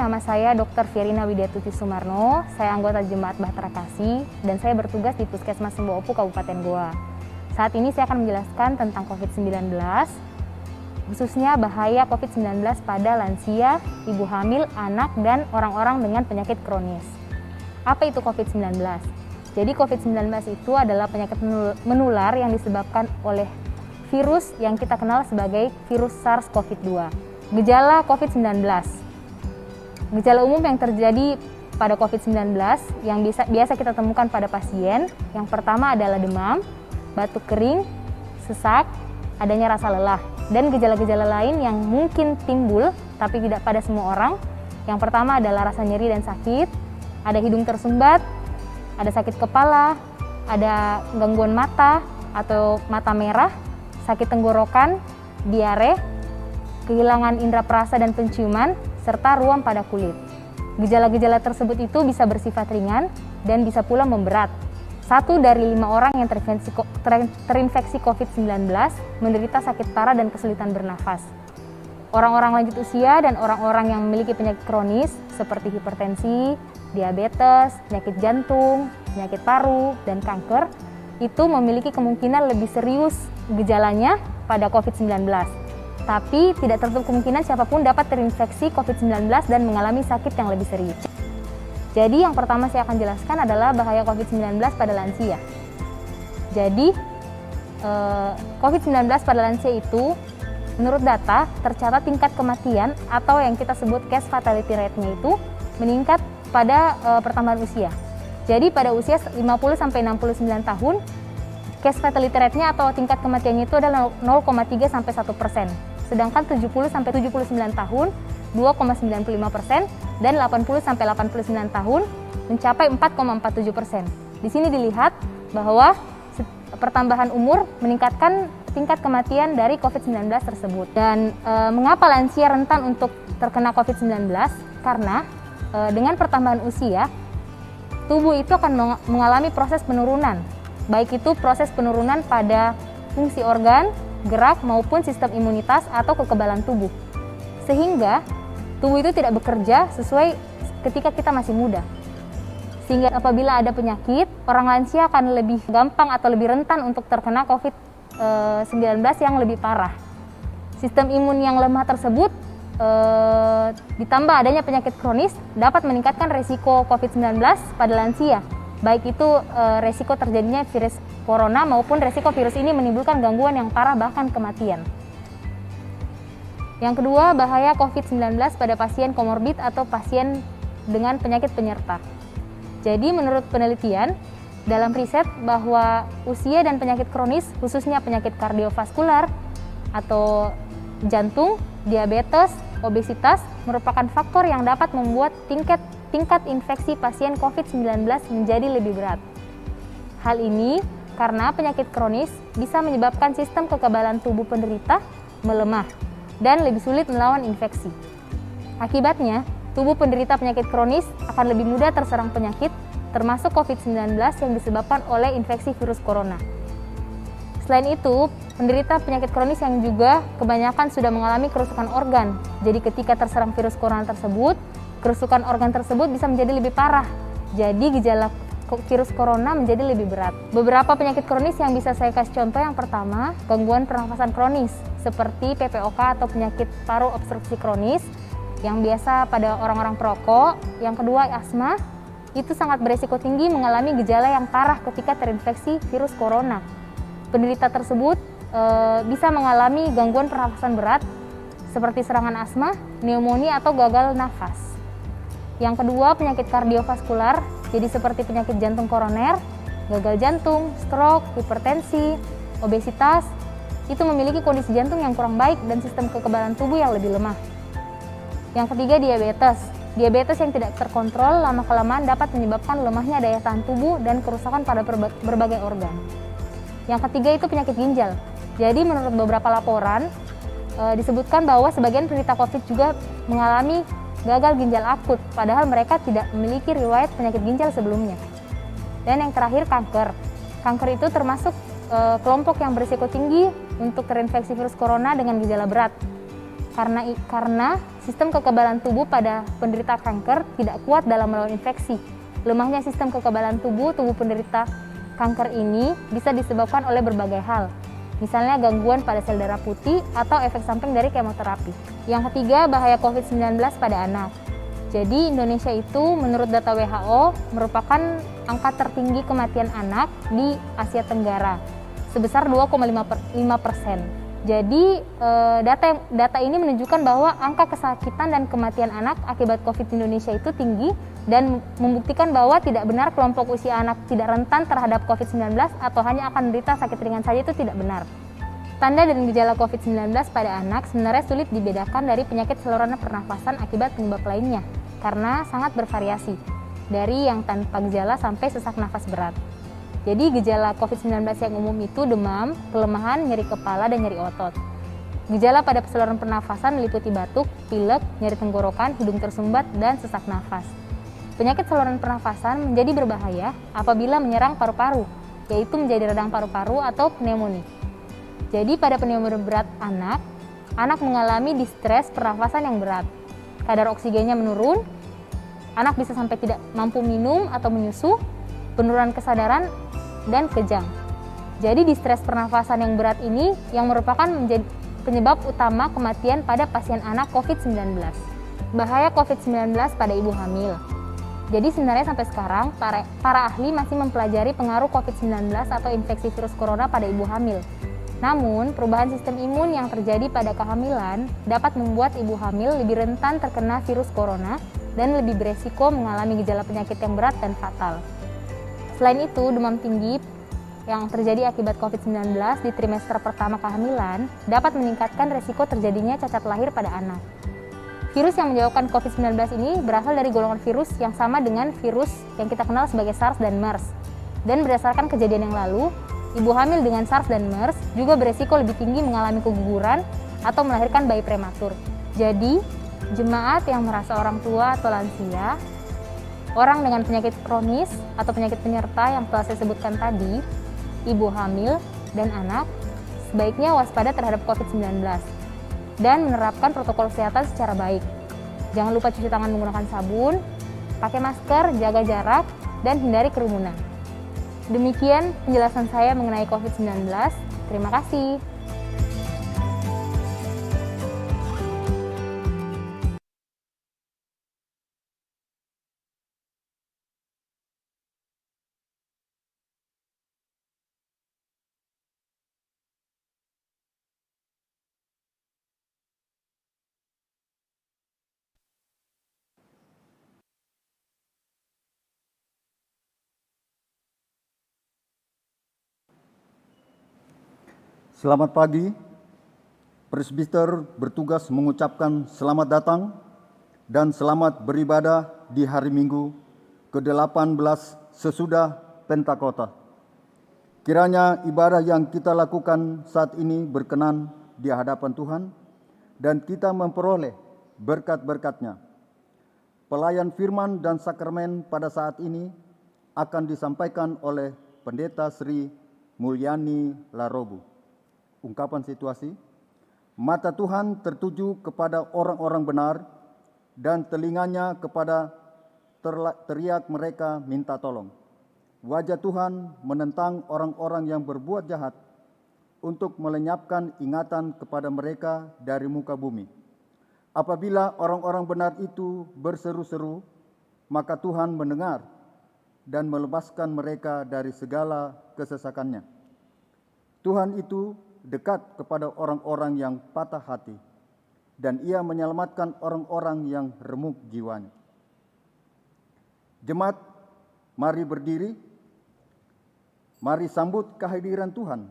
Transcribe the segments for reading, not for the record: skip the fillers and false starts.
nama saya Dr. Fierina Widiatuti Sumarno. Saya anggota Jemaat Bahtera Kasih dan saya bertugas di Puskesmas Semboopu, Kabupaten Goa. Saat ini saya akan menjelaskan tentang COVID-19, khususnya bahaya COVID-19 pada lansia, ibu hamil, anak, dan orang-orang dengan penyakit kronis. Apa itu COVID-19? Jadi COVID-19 itu adalah penyakit menular yang disebabkan oleh virus yang kita kenal sebagai virus SARS-CoV-2. Gejala COVID-19. Gejala umum yang terjadi pada COVID-19 yang biasa kita temukan pada pasien, yang pertama adalah demam, batuk kering, sesak, adanya rasa lelah, dan gejala-gejala lain yang mungkin timbul tapi tidak pada semua orang. Yang pertama adalah rasa nyeri dan sakit, ada hidung tersumbat, ada sakit kepala, ada gangguan mata atau mata merah, sakit tenggorokan, diare, kehilangan indera perasa dan penciuman, serta ruam pada kulit. Gejala-gejala tersebut itu bisa bersifat ringan dan bisa pula memberat. 1 dari 5 orang yang terinfeksi COVID-19 menderita sakit parah dan kesulitan bernafas. Orang-orang lanjut usia dan orang-orang yang memiliki penyakit kronis seperti hipertensi, diabetes, penyakit jantung, penyakit paru, dan kanker itu memiliki kemungkinan lebih serius gejalanya pada COVID-19. Tapi tidak tertutup kemungkinan siapapun dapat terinfeksi COVID-19 dan mengalami sakit yang lebih serius. Jadi yang pertama saya akan jelaskan adalah bahaya COVID-19 pada lansia. Jadi COVID-19 pada lansia itu menurut data tercatat tingkat kematian atau yang kita sebut case fatality rate-nya itu meningkat pada pertambahan usia. Jadi pada usia 50-69 tahun, case fatality rate-nya atau tingkat kematiannya itu adalah 0,3-1%. Sedangkan 70-79 tahun 2,95% dan 80-89 tahun mencapai 4,47%. Di sini dilihat bahwa pertambahan umur meningkatkan tingkat kematian dari COVID-19 tersebut. Dan mengapa lansia rentan untuk terkena COVID-19? Karena dengan pertambahan usia, tubuh itu akan mengalami proses penurunan. Baik itu proses penurunan pada fungsi organ, gerak maupun sistem imunitas atau kekebalan tubuh. Sehingga tubuh itu tidak bekerja sesuai ketika kita masih muda. Sehingga apabila ada penyakit, orang lansia akan lebih gampang atau lebih rentan untuk terkena COVID-19 yang lebih parah. Sistem imun yang lemah tersebut ditambah adanya penyakit kronis dapat meningkatkan resiko COVID-19 pada lansia. Baik itu resiko terjadinya virus corona maupun resiko virus ini menimbulkan gangguan yang parah bahkan kematian. Yang kedua, bahaya COVID-19 pada pasien komorbid atau pasien dengan penyakit penyerta. Jadi menurut penelitian, dalam riset bahwa usia dan penyakit kronis, khususnya penyakit kardiovaskular atau jantung, diabetes, obesitas, merupakan faktor yang dapat membuat tingkat infeksi pasien COVID-19 menjadi lebih berat. Hal ini karena penyakit kronis bisa menyebabkan sistem kekebalan tubuh penderita melemah dan lebih sulit melawan infeksi. Akibatnya, tubuh penderita penyakit kronis akan lebih mudah terserang penyakit, termasuk COVID-19 yang disebabkan oleh infeksi virus corona. Selain itu, penderita penyakit kronis yang juga kebanyakan sudah mengalami kerusakan organ. Jadi ketika terserang virus corona tersebut, kerusakan organ tersebut bisa menjadi lebih parah. Jadi gejala virus corona menjadi lebih berat. Beberapa penyakit kronis yang bisa saya kasih contoh, yang pertama, gangguan pernafasan kronis seperti PPOK atau penyakit paru obstruksi kronis yang biasa pada orang-orang perokok. Yang kedua, asma. Itu sangat beresiko tinggi mengalami gejala yang parah ketika terinfeksi virus corona. Penderita tersebut bisa mengalami gangguan pernafasan berat seperti serangan asma, pneumonia atau gagal nafas. Yang kedua, penyakit kardiovaskular, jadi seperti penyakit jantung koroner, gagal jantung, stroke, hipertensi, obesitas, itu memiliki kondisi jantung yang kurang baik dan sistem kekebalan tubuh yang lebih lemah. Yang ketiga, diabetes. Diabetes yang tidak terkontrol lama-kelamaan dapat menyebabkan lemahnya daya tahan tubuh dan kerusakan pada berbagai organ. Yang ketiga itu penyakit ginjal. Jadi menurut beberapa laporan, disebutkan bahwa sebagian penderita COVID juga mengalami gagal ginjal akut, padahal mereka tidak memiliki riwayat penyakit ginjal sebelumnya. Dan yang terakhir, kanker. Kanker itu termasuk kelompok yang berisiko tinggi untuk terinfeksi virus corona dengan gejala berat. karena sistem kekebalan tubuh pada penderita kanker tidak kuat dalam melawan infeksi. Lemahnya sistem kekebalan tubuh penderita kanker ini bisa disebabkan oleh berbagai hal, misalnya gangguan pada sel darah putih atau efek samping dari kemoterapi. Yang ketiga, bahaya COVID-19 pada anak. Jadi Indonesia itu menurut data WHO merupakan angka tertinggi kematian anak di Asia Tenggara, sebesar 2,5%. Jadi data ini menunjukkan bahwa angka kesakitan dan kematian anak akibat COVID di Indonesia itu tinggi dan membuktikan bahwa tidak benar kelompok usia anak tidak rentan terhadap COVID-19 atau hanya akan menderita sakit ringan saja, itu tidak benar. Tanda dan gejala COVID-19 pada anak sebenarnya sulit dibedakan dari penyakit saluran pernafasan akibat penyebab lainnya karena sangat bervariasi, dari yang tanpa gejala sampai sesak nafas berat. Jadi gejala COVID-19 yang umum itu demam, kelemahan, nyeri kepala, dan nyeri otot. Gejala pada saluran pernafasan meliputi batuk, pilek, nyeri tenggorokan, hidung tersumbat, dan sesak nafas. Penyakit saluran pernafasan menjadi berbahaya apabila menyerang paru-paru, yaitu menjadi radang paru-paru atau pneumonia. Jadi pada pneumonia berat anak mengalami distres pernafasan yang berat. Kadar oksigennya menurun, anak bisa sampai tidak mampu minum atau menyusu, penurunan kesadaran, dan kejang. Jadi distres pernafasan yang berat ini yang merupakan menjadi penyebab utama kematian pada pasien anak COVID-19. Bahaya COVID-19 pada ibu hamil. Jadi sebenarnya sampai sekarang para ahli masih mempelajari pengaruh COVID-19 atau infeksi virus corona pada ibu hamil. Namun, perubahan sistem imun yang terjadi pada kehamilan dapat membuat ibu hamil lebih rentan terkena virus corona dan lebih beresiko mengalami gejala penyakit yang berat dan fatal. Selain itu, demam tinggi yang terjadi akibat COVID-19 di trimester pertama kehamilan dapat meningkatkan resiko terjadinya cacat lahir pada anak. Virus yang menyebabkan COVID-19 ini berasal dari golongan virus yang sama dengan virus yang kita kenal sebagai SARS dan MERS. Dan berdasarkan kejadian yang lalu, ibu hamil dengan SARS dan MERS juga beresiko lebih tinggi mengalami keguguran atau melahirkan bayi prematur. Jadi, jemaat yang merasa orang tua atau lansia, orang dengan penyakit kronis atau penyakit penyerta yang telah saya sebutkan tadi, ibu hamil dan anak, sebaiknya waspada terhadap COVID-19 dan menerapkan protokol kesehatan secara baik. Jangan lupa cuci tangan menggunakan sabun, pakai masker, jaga jarak, dan hindari kerumunan. Demikian penjelasan saya mengenai COVID-19. Terima kasih. Selamat pagi. Presbiter bertugas mengucapkan selamat datang dan selamat beribadah di hari Minggu ke-18 sesudah Pentakota. Kiranya ibadah yang kita lakukan saat ini berkenan di hadapan Tuhan dan kita memperoleh berkat-berkat-Nya. Pelayan firman dan sakramen pada saat ini akan disampaikan oleh Pendeta Sri Mulyani Larobu. Ungkapan situasi, mata Tuhan tertuju kepada orang-orang benar dan telinganya kepada teriak mereka minta tolong. Wajah Tuhan menentang orang-orang yang berbuat jahat untuk melenyapkan ingatan kepada mereka dari muka bumi. Apabila orang-orang benar itu berseru-seru, maka Tuhan mendengar dan melepaskan mereka dari segala kesesakannya. Tuhan itu dekat kepada orang-orang yang patah hati, dan Ia menyelamatkan orang-orang yang remuk jiwanya. Jemaat, mari berdiri, mari sambut kehadiran Tuhan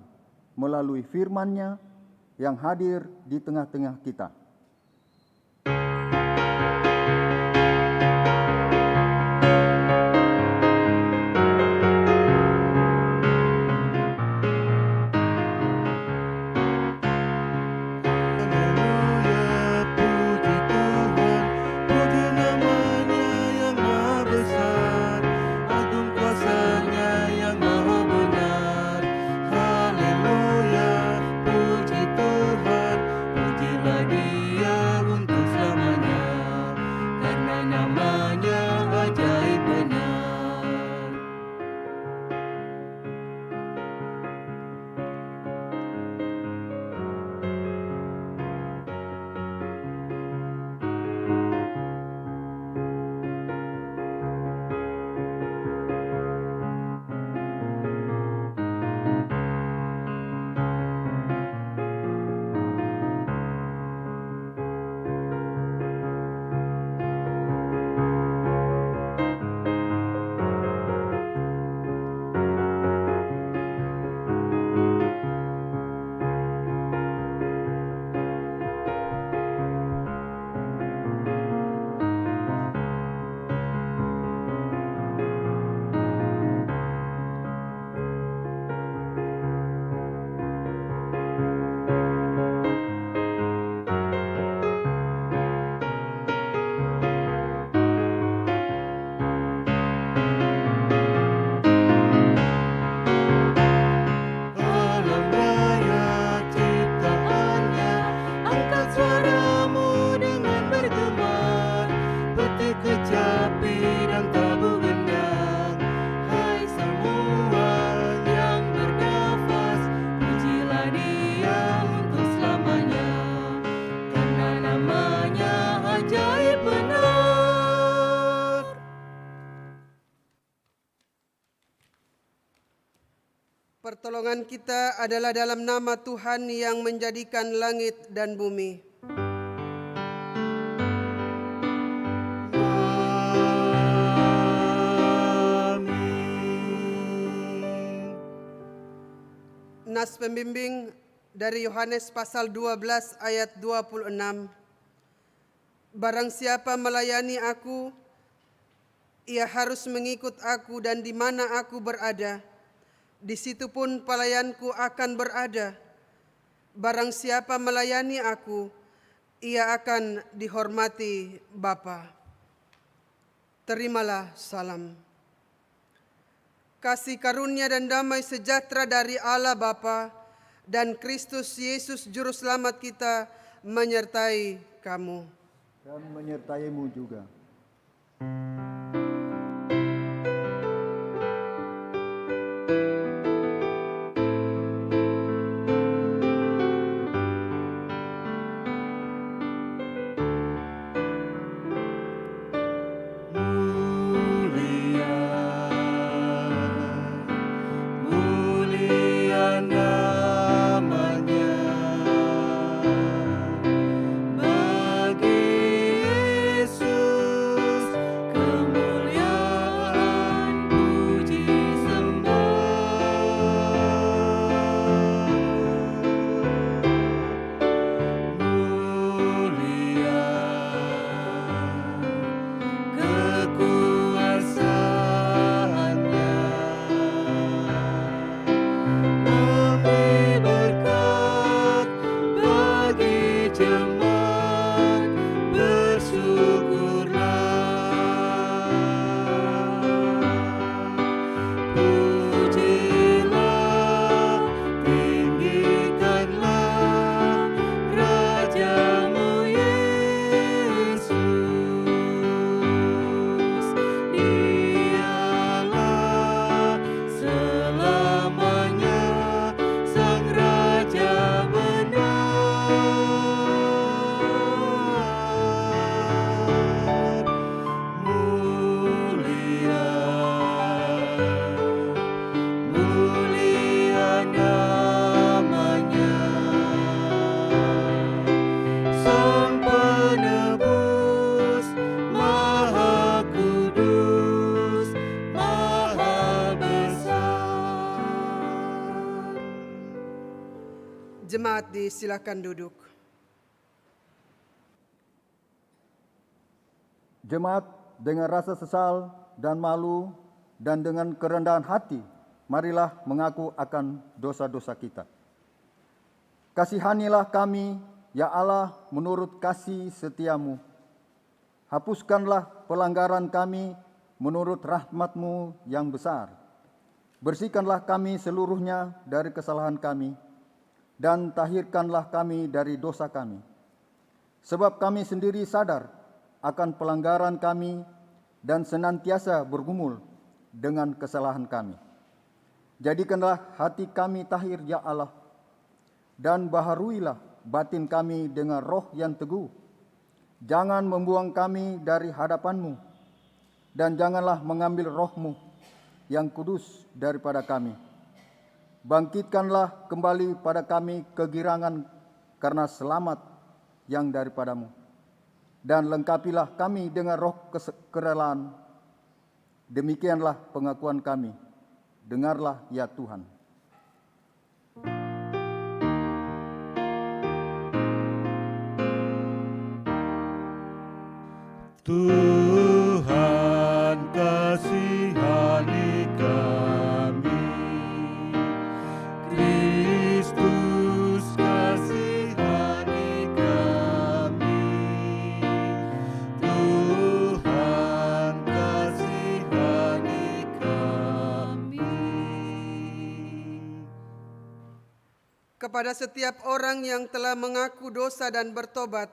melalui firman-Nya yang hadir di tengah-tengah kita. Haleluya, puji Tuhan, puji lagi namanya ajaib benar. Alam raya ciptaannya, angkat suaramu dengan bergemar, petik kecapi dan tabuh gendang. Hai semua yang bernafas, pujilah Dia untuk selamanya, karena namanya ajaib benar. Pertolongan kita adalah dalam nama Tuhan yang menjadikan langit dan bumi. Amin. Nas pembimbing dari Yohanes pasal 12 ayat 26. Barang siapa melayani aku, ia harus mengikut aku, dan di mana aku berada, di situ pun pelayanku akan berada. Barang siapa melayani aku, ia akan dihormati Bapa. Terimalah salam. Kasih karunia dan damai sejahtera dari Allah Bapa dan Kristus Yesus Juru Selamat kita menyertai kamu. Dan menyertaimu juga. Mulia namanya, bagi Yesus kemuliaan puji sembah. Mulia kekuasaannya, memberi berkat bagi jemaat, bersyukurlah. Pujilah, tinggikanlah Rajamu Yesus. Dialah selamanya Sang Raja benar. Mulia namanya, Sang Penebus, Maha Kudus, Maha Besar. Jemaat disilakan duduk. Jemaat dengan rasa sesal dan malu dan dengan kerendahan hati, marilah mengaku akan dosa-dosa kita. Kasihanilah kami, ya Allah, menurut kasih setiamu. Hapuskanlah pelanggaran kami menurut rahmat-Mu yang besar. Bersihkanlah kami seluruhnya dari kesalahan kami, dan tahirkanlah kami dari dosa kami. Sebab kami sendiri sadar akan pelanggaran kami dan senantiasa bergumul dengan kesalahan kami. Jadikanlah hati kami tahir ya Allah, dan baharuilah batin kami dengan roh yang teguh. Jangan membuang kami dari hadapan-Mu, dan janganlah mengambil roh-Mu yang kudus daripada kami. Bangkitkanlah kembali pada kami kegirangan karena selamat yang daripada-Mu, dan lengkapilah kami dengan roh kerelaan. Demikianlah pengakuan kami. Dengarlah ya Tuhan. Tuhan kasihani kami, Kristus kasihani kami, Tuhan kasihani kami. Kepada setiap orang yang telah mengaku dosa dan bertobat,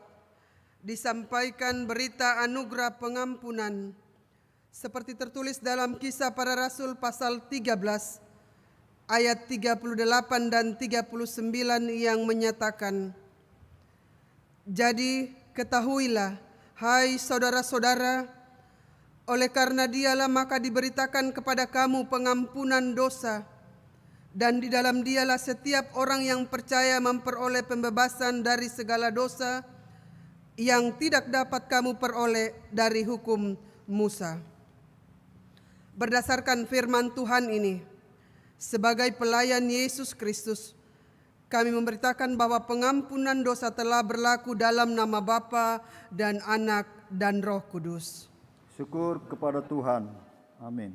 disampaikan berita anugerah pengampunan, seperti tertulis dalam Kisah Para Rasul pasal 13 ayat 38 dan 39 yang menyatakan, "Jadi ketahuilah, hai saudara-saudara, oleh karena Dialah maka diberitakan kepada kamu pengampunan dosa, dan di dalam Dialah setiap orang yang percaya memperoleh pembebasan dari segala dosa yang tidak dapat kamu peroleh dari hukum Musa." Berdasarkan firman Tuhan ini, sebagai pelayan Yesus Kristus, kami memberitakan bahwa pengampunan dosa telah berlaku dalam nama Bapa dan Anak dan Roh Kudus. Syukur kepada Tuhan. Amin.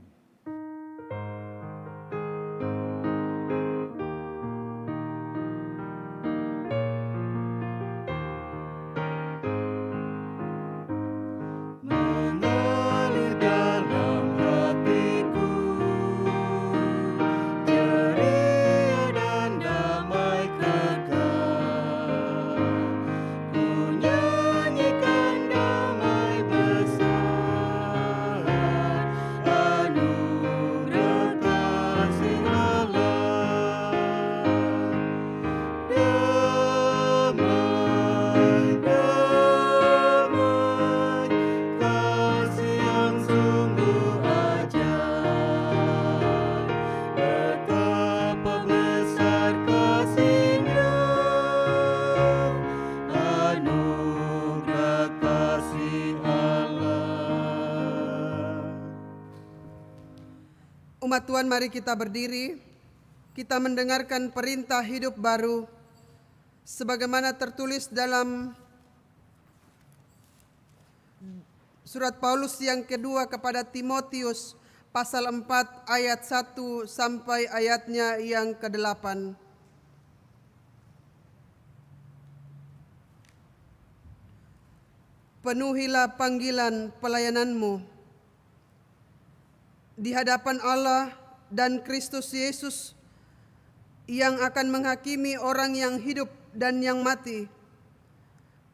Mengalir dalam hatiku, ceria dan damai kekal. Ku nyanyikan damai besar, anugerah kasih Allah. Damai, damai, kasih yang sungguh ajaib. Betapa besar kasih-Nya, anugerah kasih Allah. Umat Tuhan, mari kita berdiri. Kita mendengarkan perintah hidup baru sebagaimana tertulis dalam surat Paulus yang kedua kepada Timotius pasal 4 ayat 1 sampai ayatnya yang ke-8. Penuhilah panggilan pelayananmu di hadapan Allah dan Kristus Yesus yang akan menghakimi orang yang hidup dan yang mati.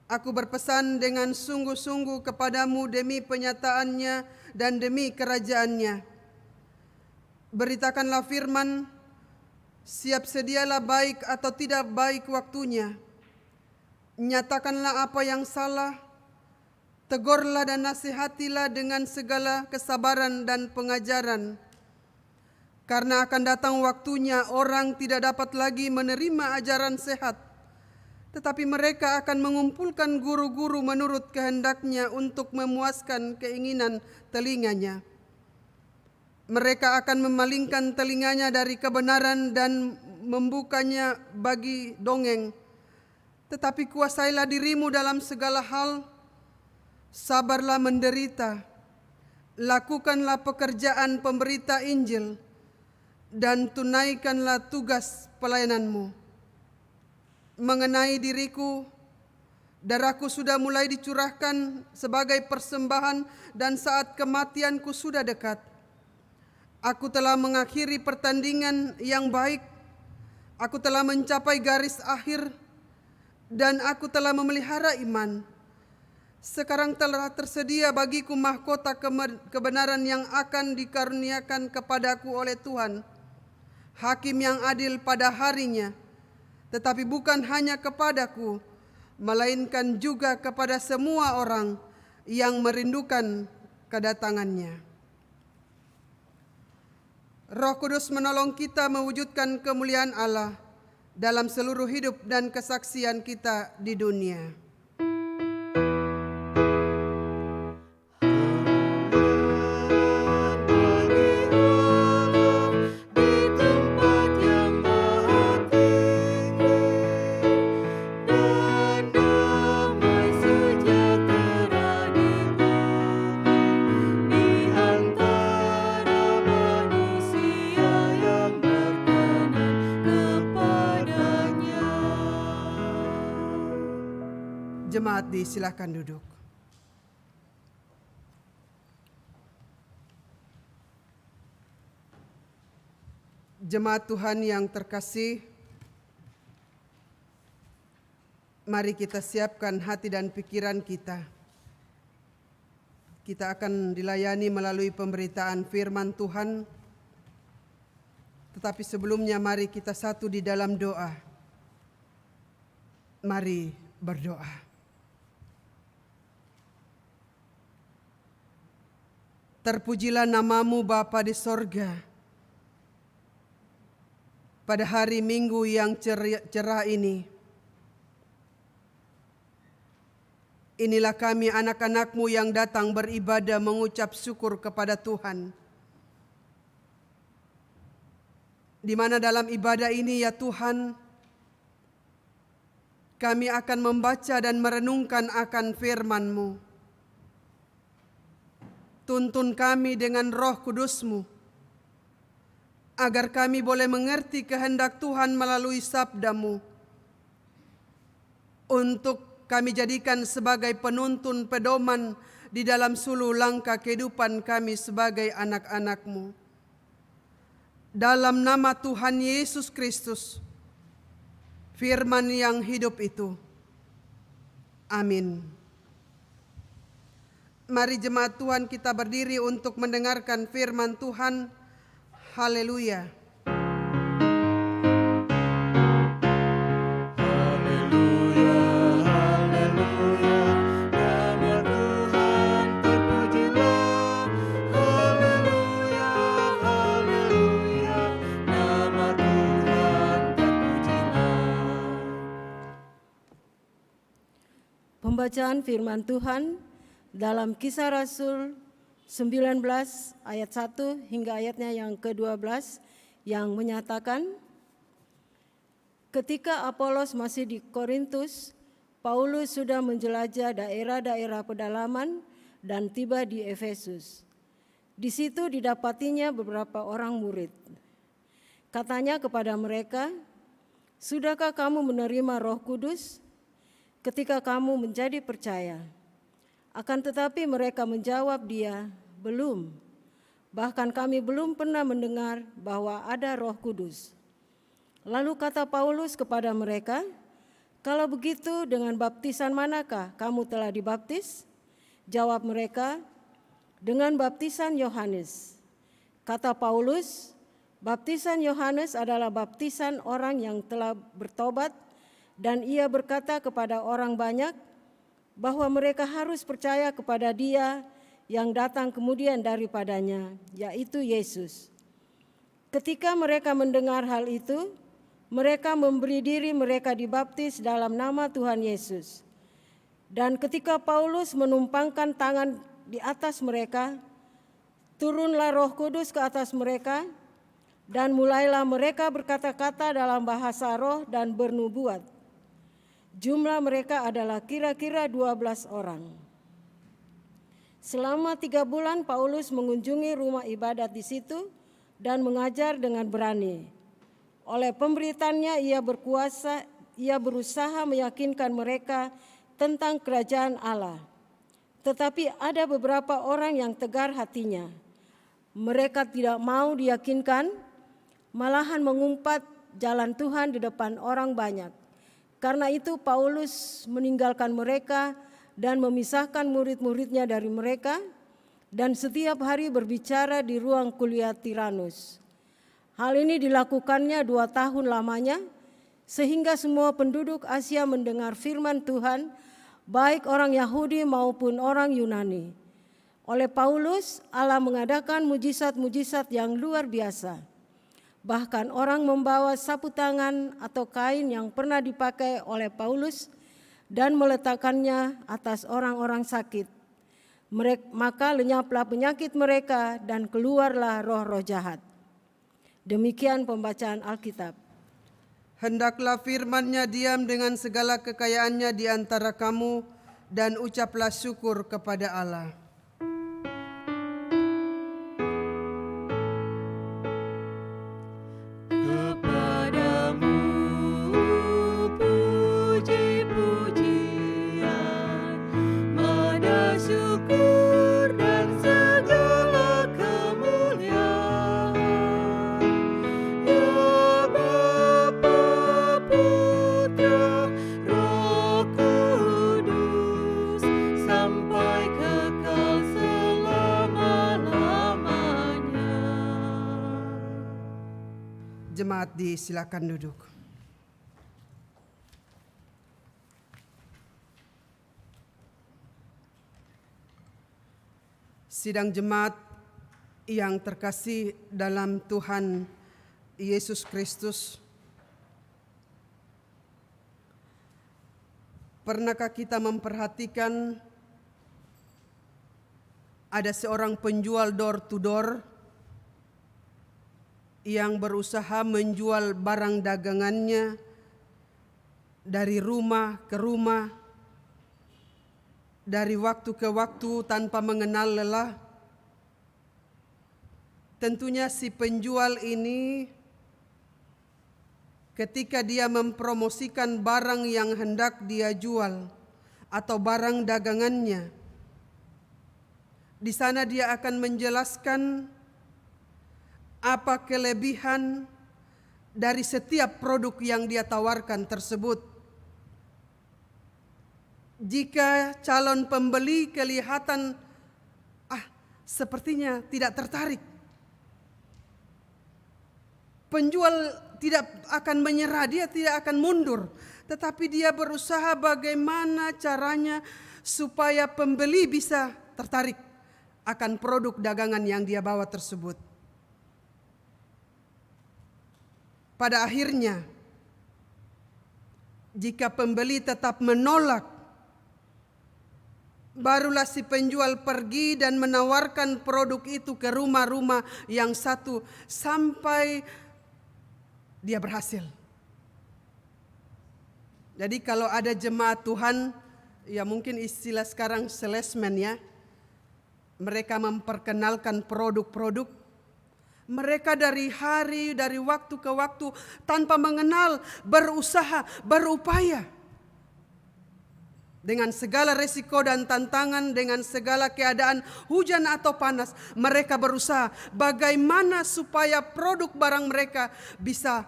Aku berpesan dengan sungguh-sungguh kepadamu demi penyataannya dan demi kerajaannya. Beritakanlah firman, siap sedialah baik atau tidak baik waktunya. Nyatakanlah apa yang salah, tegurlah dan nasihatilah dengan segala kesabaran dan pengajaran. Karena akan datang waktunya orang tidak dapat lagi menerima ajaran sehat, tetapi mereka akan mengumpulkan guru-guru menurut kehendaknya untuk memuaskan keinginan telinganya. Mereka akan memalingkan telinganya dari kebenaran dan membukanya bagi dongeng. Tetapi kuasailah dirimu dalam segala hal, sabarlah menderita, lakukanlah pekerjaan pemberita Injil, dan tunaikanlah tugas pelayananmu. Mengenai diriku, darahku sudah mulai dicurahkan sebagai persembahan dan saat kematianku sudah dekat. Aku telah mengakhiri pertandingan yang baik, aku telah mencapai garis akhir, dan aku telah memelihara iman. Sekarang telah tersedia bagiku mahkota kebenaran yang akan dikaruniakan kepadaku oleh Tuhan, Hakim yang adil pada harinya, tetapi bukan hanya kepadaku, melainkan juga kepada semua orang yang merindukan kedatangannya. Roh Kudus menolong kita mewujudkan kemuliaan Allah dalam seluruh hidup dan kesaksian kita di dunia. Jemaat disilahkan duduk. Jemaat Tuhan yang terkasih, mari kita siapkan hati dan pikiran kita. Kita akan dilayani melalui pemberitaan firman Tuhan. Tetapi sebelumnya mari kita satu di dalam doa. Mari berdoa. Terpujilah namamu Bapa di sorga. Pada hari Minggu yang cerah ini, inilah kami anak-anak-Mu yang datang beribadah mengucap syukur kepada Tuhan. Di mana dalam ibadah ini ya Tuhan, kami akan membaca dan merenungkan akan firman-Mu. Tuntun kami dengan Roh Kudus-Mu, agar kami boleh mengerti kehendak Tuhan melalui sabda-Mu, untuk kami jadikan sebagai penuntun pedoman di dalam suluk langkah kehidupan kami sebagai anak-anak-Mu. Dalam nama Tuhan Yesus Kristus, firman yang hidup itu. Amin. Mari jemaat Tuhan kita berdiri untuk mendengarkan firman Tuhan. Haleluya. Haleluya, haleluya, nama Tuhan terpujilah. Haleluya, haleluya, nama Tuhan terpujilah. Pembacaan firman Tuhan dalam Kisah Rasul 19 ayat 1 hingga ayatnya yang ke-12 yang menyatakan, ketika Apolos masih di Korintus, Paulus sudah menjelajah daerah-daerah pedalaman dan tiba di Efesus. Di situ didapatinya beberapa orang murid. Katanya kepada mereka, "Sudahkah kamu menerima Roh Kudus ketika kamu menjadi percaya?" Akan tetapi mereka menjawab dia, "Belum. Bahkan kami belum pernah mendengar bahwa ada Roh Kudus." Lalu kata Paulus kepada mereka, "Kalau begitu dengan baptisan manakah kamu telah dibaptis?" Jawab mereka, "Dengan baptisan Yohanes." Kata Paulus, "Baptisan Yohanes adalah baptisan orang yang telah bertobat, dan ia berkata kepada orang banyak bahwa mereka harus percaya kepada Dia yang datang kemudian daripadanya, yaitu Yesus." Ketika mereka mendengar hal itu, mereka memberi diri mereka dibaptis dalam nama Tuhan Yesus. Dan ketika Paulus menumpangkan tangan di atas mereka, turunlah Roh Kudus ke atas mereka, dan mulailah mereka berkata-kata dalam bahasa roh dan bernubuat. Jumlah mereka adalah kira-kira 12 orang. Selama 3 bulan Paulus mengunjungi rumah ibadat di situ dan mengajar dengan berani. Oleh pemberitannya ia berusaha meyakinkan mereka tentang kerajaan Allah. Tetapi ada beberapa orang yang tegar hatinya. Mereka tidak mau diyakinkan, malahan mengumpat jalan Tuhan di depan orang banyak. Karena itu Paulus meninggalkan mereka dan memisahkan murid-muridnya dari mereka, dan setiap hari berbicara di ruang kuliah Tiranus. Hal ini dilakukannya 2 tahun lamanya, sehingga semua penduduk Asia mendengar firman Tuhan, baik orang Yahudi maupun orang Yunani. Oleh Paulus, Allah mengadakan mujizat-mujizat yang luar biasa. Bahkan orang membawa sapu tangan atau kain yang pernah dipakai oleh Paulus dan meletakkannya atas orang-orang sakit. Maka lenyaplah penyakit mereka dan keluarlah roh-roh jahat. Demikian pembacaan Alkitab. Hendaklah firman-Nya diam dengan segala kekayaannya di antara kamu, dan ucaplah syukur kepada Allah. Kepadamu puji-pujian, mada syukur dan segala kemuliaan. Ya Bapa, Putra, Roh Kudus, sampai kekal selama-lamanya. Jemaat disilakan duduk. Sidang jemaat yang terkasih dalam Tuhan Yesus Kristus, pernahkah kita memperhatikan ada seorang penjual door to door yang berusaha menjual barang dagangannya dari rumah ke rumah, dari waktu ke waktu tanpa mengenal lelah? Tentunya si penjual ini ketika dia mempromosikan barang yang hendak dia jual atau barang dagangannya, di sana dia akan menjelaskan apa kelebihan dari setiap produk yang dia tawarkan tersebut. Jika calon pembeli kelihatan sepertinya tidak tertarik, penjual tidak akan menyerah, dia tidak akan mundur, tetapi dia berusaha bagaimana caranya supaya pembeli bisa tertarik akan produk dagangan yang dia bawa tersebut. Pada akhirnya, jika pembeli tetap menolak, barulah si penjual pergi dan menawarkan produk itu ke rumah-rumah yang satu sampai dia berhasil. Jadi kalau ada jemaat Tuhan, ya mungkin istilah sekarang salesman ya, mereka memperkenalkan produk-produk. Mereka dari waktu ke waktu tanpa mengenal, berusaha, berupaya. Dengan segala resiko dan tantangan, dengan segala keadaan hujan atau panas, mereka berusaha bagaimana supaya produk barang mereka bisa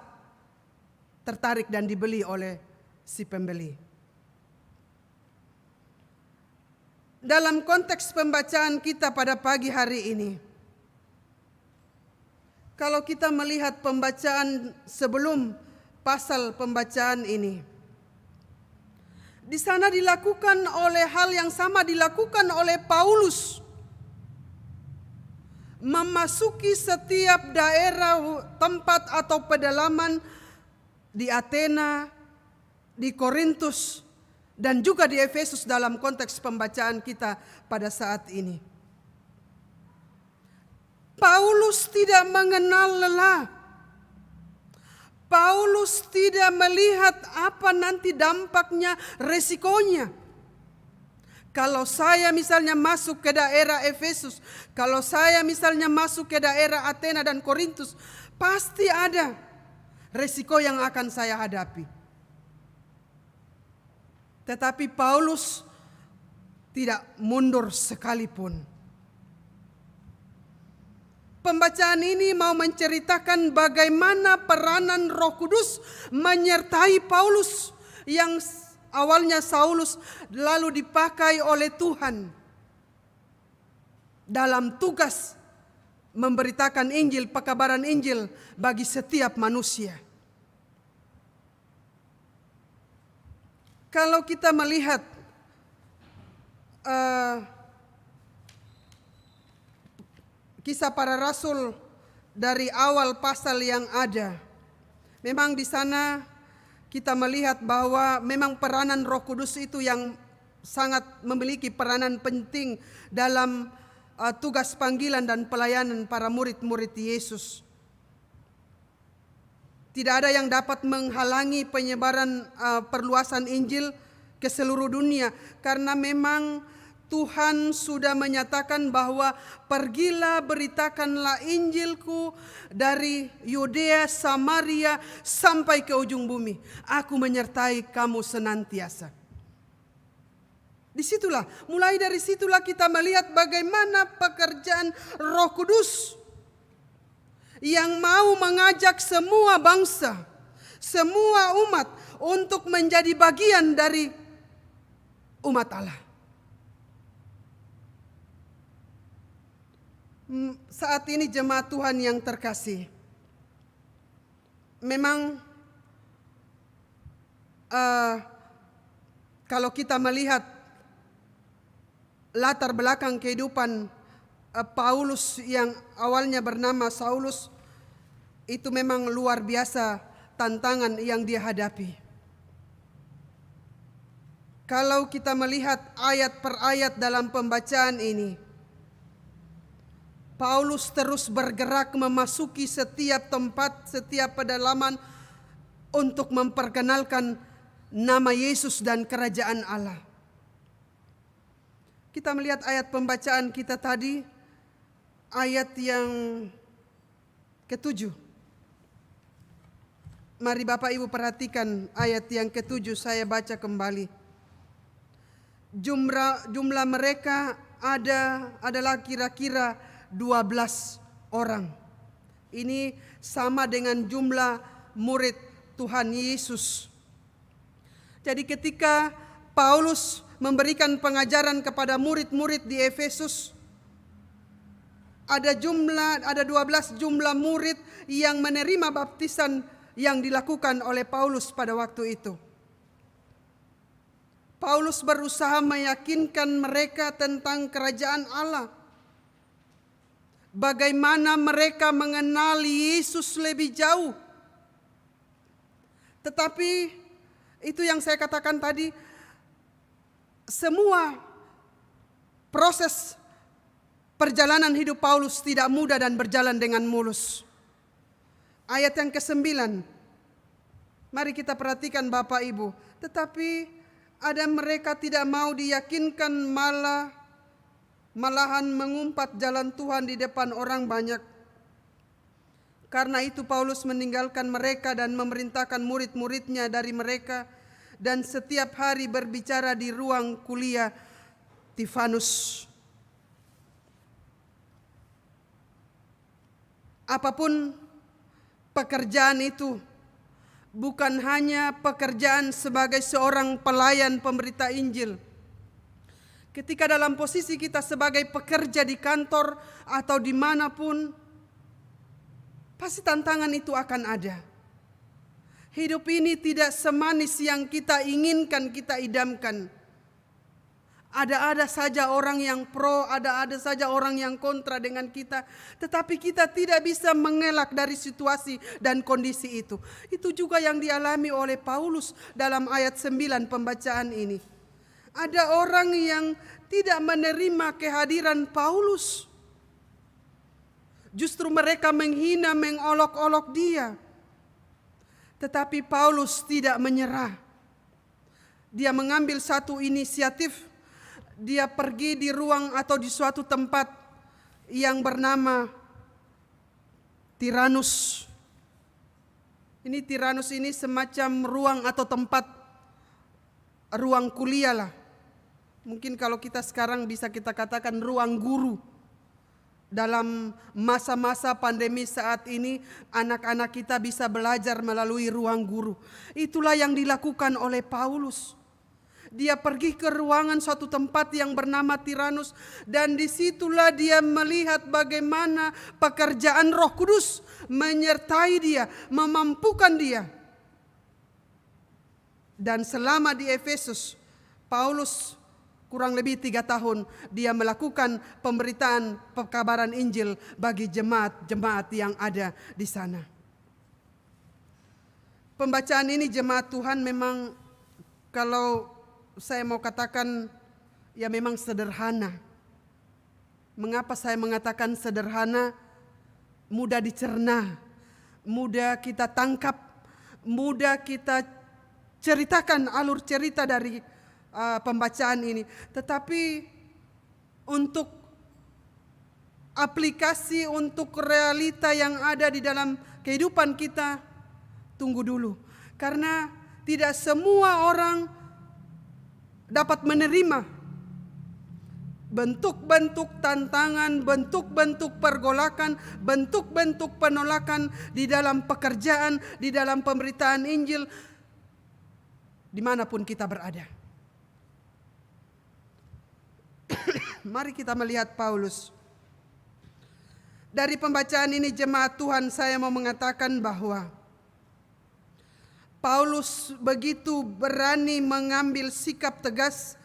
tertarik dan dibeli oleh si pembeli. Dalam konteks pembacaan kita pada pagi hari ini, kalau kita melihat pembacaan sebelum pasal pembacaan ini, di sana dilakukan oleh hal yang sama dilakukan oleh Paulus. Memasuki setiap daerah, tempat atau pedalaman di Athena, di Korintus, dan juga di Efesus dalam konteks pembacaan kita pada saat ini. Paulus tidak mengenal lelah. Paulus tidak melihat apa nanti dampaknya, resikonya. Kalau saya misalnya masuk ke daerah Efesus, kalau saya misalnya masuk ke daerah Athena dan Korintus, pasti ada resiko yang akan saya hadapi. Tetapi Paulus tidak mundur sekalipun. Pembacaan ini mau menceritakan bagaimana peranan Roh Kudus menyertai Paulus yang awalnya Saulus lalu dipakai oleh Tuhan dalam tugas memberitakan Injil, pekabaran Injil bagi setiap manusia. Kalau kita melihat kisah para rasul dari awal pasal yang ada, memang di sana kita melihat bahwa memang peranan Roh Kudus itu yang sangat memiliki peranan penting dalam tugas panggilan dan pelayanan para murid-murid Yesus. Tidak ada yang dapat menghalangi penyebaran perluasan Injil ke seluruh dunia, karena memang Tuhan sudah menyatakan bahwa pergilah beritakanlah Injilku dari Yudea, Samaria sampai ke ujung bumi. Aku menyertai kamu senantiasa. Mulai dari situlah kita melihat bagaimana pekerjaan Roh Kudus yang mau mengajak semua bangsa, semua umat untuk menjadi bagian dari umat Allah. Saat ini jemaat Tuhan yang terkasih, memang kalau kita melihat latar belakang kehidupan Paulus yang awalnya bernama Saulus, itu memang luar biasa tantangan yang dia hadapi. Kalau kita melihat ayat per ayat dalam pembacaan ini, Paulus terus bergerak memasuki setiap tempat, setiap pedalaman untuk memperkenalkan nama Yesus dan kerajaan Allah. Kita melihat ayat pembacaan kita tadi, ayat yang ke-7. Mari Bapak Ibu perhatikan ayat yang ke-7, saya baca kembali. Jumlah mereka adalah kira-kira 12 orang. Ini sama dengan jumlah murid Tuhan Yesus. Jadi ketika Paulus memberikan pengajaran kepada murid-murid di Efesus, ada 12 jumlah murid yang menerima baptisan yang dilakukan oleh Paulus pada waktu itu. Paulus berusaha meyakinkan mereka tentang kerajaan Allah. Bagaimana mereka mengenali Yesus lebih jauh. Tetapi itu yang saya katakan tadi, semua proses perjalanan hidup Paulus tidak mudah dan berjalan dengan mulus. Ayat yang ke-9, mari kita perhatikan Bapak Ibu. Tetapi ada mereka tidak mau diyakinkan, malahan mengumpat jalan Tuhan di depan orang banyak. Karena itu Paulus meninggalkan mereka dan memerintahkan murid-muridnya dari mereka, dan setiap hari berbicara di ruang kuliah Tifanus. Apapun pekerjaan itu, bukan hanya pekerjaan sebagai seorang pelayan pemberita Injil. Ketika dalam posisi kita sebagai pekerja di kantor atau dimanapun, pasti tantangan itu akan ada. Hidup ini tidak semanis yang kita inginkan, kita idamkan. Ada saja orang yang pro, ada saja orang yang kontra dengan kita. Tetapi kita tidak bisa mengelak dari situasi dan kondisi itu. Itu juga yang dialami oleh Paulus dalam ayat 9 pembacaan ini. Ada orang yang tidak menerima kehadiran Paulus. Justru mereka menghina, mengolok-olok dia. Tetapi Paulus tidak menyerah. Dia mengambil satu inisiatif. Dia pergi di ruang atau di suatu tempat yang bernama Tiranus. Ini Tiranus ini semacam ruang atau tempat ruang kuliah lah. Mungkin kalau kita sekarang bisa kita katakan ruang guru. Dalam masa-masa pandemi saat ini, anak-anak kita bisa belajar melalui ruang guru. Itulah yang dilakukan oleh Paulus. Dia pergi ke ruangan suatu tempat yang bernama Tiranus, dan disitulah dia melihat bagaimana pekerjaan Roh Kudus menyertai dia, memampukan dia. Dan selama di Efesus, Paulus kurang lebih 3 tahun dia melakukan pemberitaan pekabaran Injil bagi jemaat-jemaat yang ada di sana. Pembacaan ini jemaat Tuhan memang, kalau saya mau katakan, ya memang sederhana. Mengapa saya mengatakan sederhana? Mudah dicerna, mudah kita tangkap, mudah kita ceritakan alur cerita dari pembacaan ini. Tetapi untuk aplikasi, untuk realita yang ada di dalam kehidupan kita, tunggu dulu. Karena tidak semua orang dapat menerima bentuk-bentuk tantangan, bentuk-bentuk pergolakan, bentuk-bentuk penolakan di dalam pekerjaan, di dalam pemberitaan Injil, dimanapun kita berada. Mari kita melihat Paulus. Dari pembacaan ini jemaat Tuhan, saya mau mengatakan bahwa Paulus begitu berani mengambil sikap tegas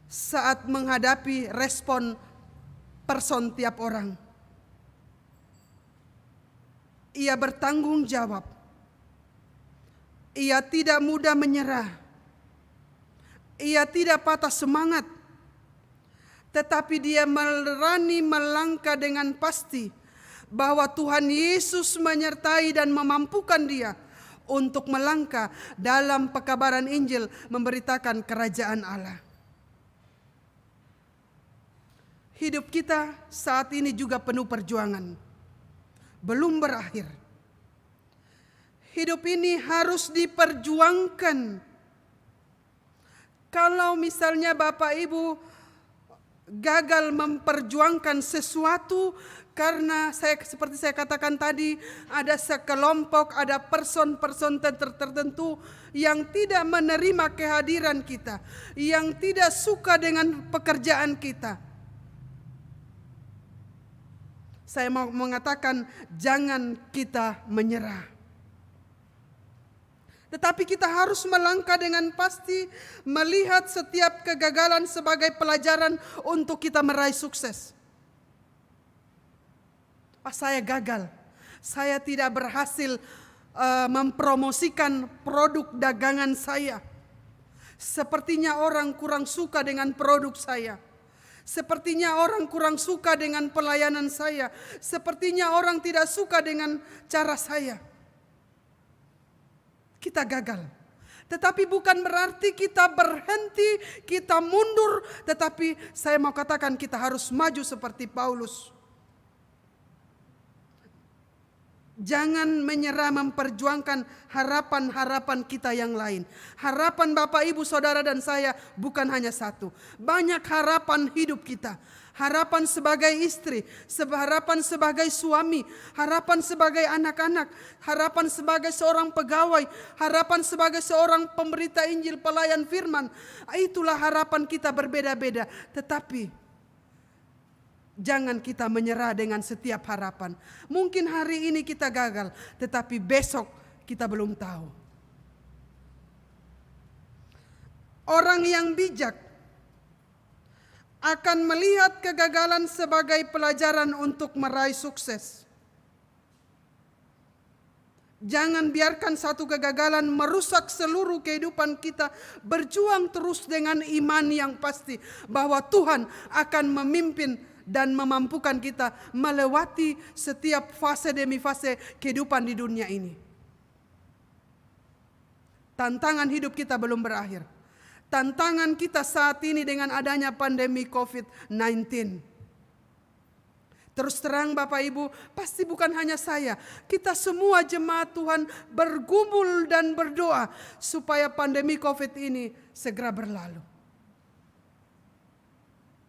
saat menghadapi respon person tiap orang. Ia bertanggung jawab. Ia tidak mudah menyerah. Ia tidak patah semangat. Tetapi dia berani melangkah dengan pasti bahwa Tuhan Yesus menyertai dan memampukan dia untuk melangkah dalam pekabaran Injil, memberitakan kerajaan Allah. Hidup kita saat ini juga penuh perjuangan, belum berakhir. Hidup ini harus diperjuangkan. Kalau misalnya Bapak Ibu gagal memperjuangkan sesuatu, karena seperti saya katakan tadi, ada sekelompok, ada person-person tertentu yang tidak menerima kehadiran kita, yang tidak suka dengan pekerjaan kita. Saya mau mengatakan, jangan kita menyerah. Tetapi kita harus melangkah dengan pasti, melihat setiap kegagalan sebagai pelajaran untuk kita meraih sukses. Saya gagal, saya tidak berhasil mempromosikan produk dagangan saya. Sepertinya orang kurang suka dengan produk saya. Sepertinya orang kurang suka dengan pelayanan saya. Sepertinya orang tidak suka dengan cara saya. Kita gagal. Tetapi bukan berarti kita berhenti, kita mundur. Tetapi saya mau katakan kita harus maju seperti Paulus. Jangan menyerah memperjuangkan harapan-harapan kita yang lain. Harapan Bapak, Ibu, Saudara, dan saya bukan hanya satu. Banyak harapan hidup kita. Harapan sebagai istri, harapan sebagai suami, harapan sebagai anak-anak, harapan sebagai seorang pegawai, harapan sebagai seorang pemberita Injil, pelayan firman. Itulah harapan kita berbeda-beda. Tetapi jangan kita menyerah dengan setiap harapan. Mungkin hari ini kita gagal, tetapi besok kita belum tahu. Orang yang bijak akan melihat kegagalan sebagai pelajaran untuk meraih sukses. Jangan biarkan satu kegagalan merusak seluruh kehidupan kita. Berjuang terus dengan iman yang pasti bahwa Tuhan akan memimpin dan memampukan kita melewati setiap fase demi fase kehidupan di dunia ini. Tantangan hidup kita belum berakhir. Tantangan kita saat ini dengan adanya pandemi COVID-19. Terus terang Bapak Ibu, pasti bukan hanya saya. Kita semua jemaat Tuhan bergumul dan berdoa supaya pandemi COVID ini segera berlalu.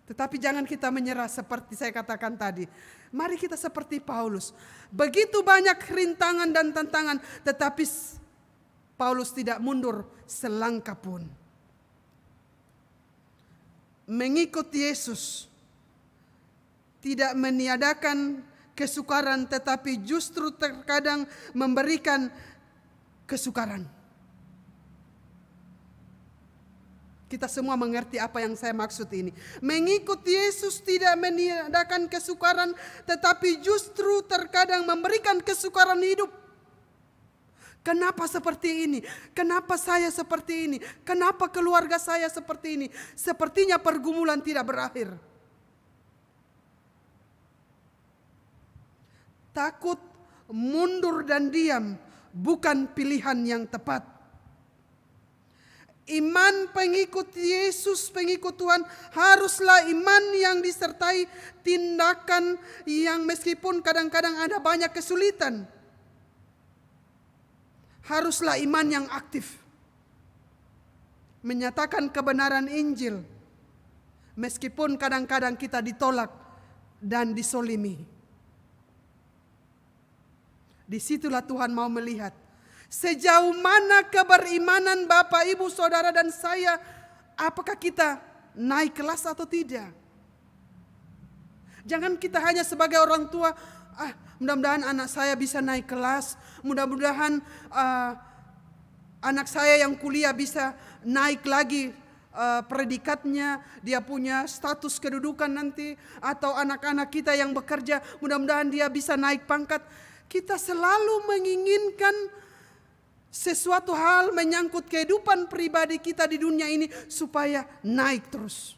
Tetapi jangan kita menyerah seperti saya katakan tadi. Mari kita seperti Paulus. Begitu banyak rintangan dan tantangan, tetapi Paulus tidak mundur selangkah pun. mengikut Yesus tidak meniadakan kesukaran, tetapi justru terkadang memberikan kesukaran. Kita semua mengerti apa yang saya maksud ini. Mengikut Yesus tidak meniadakan kesukaran, tetapi justru terkadang memberikan kesukaran hidup. Kenapa seperti ini? Kenapa saya seperti ini? Kenapa keluarga saya seperti ini? Sepertinya pergumulan tidak berakhir. Takut, mundur dan diam bukan pilihan yang tepat. Iman pengikut Yesus, pengikut Tuhan, haruslah iman yang disertai tindakan yang meskipun kadang-kadang ada banyak kesulitan. Haruslah iman yang aktif. Menyatakan kebenaran Injil, meskipun kadang-kadang kita ditolak dan disolimi. Disitulah Tuhan mau melihat sejauh mana keberimanan Bapak, Ibu, Saudara dan saya. Apakah kita naik kelas atau tidak? Jangan kita hanya sebagai orang tua, mudah-mudahan anak saya bisa naik kelas, mudah-mudahan anak saya yang kuliah bisa naik lagi predikatnya, dia punya status kedudukan nanti, atau anak-anak kita yang bekerja, mudah-mudahan dia bisa naik pangkat. Kita selalu menginginkan sesuatu hal menyangkut kehidupan pribadi kita di dunia ini supaya naik terus.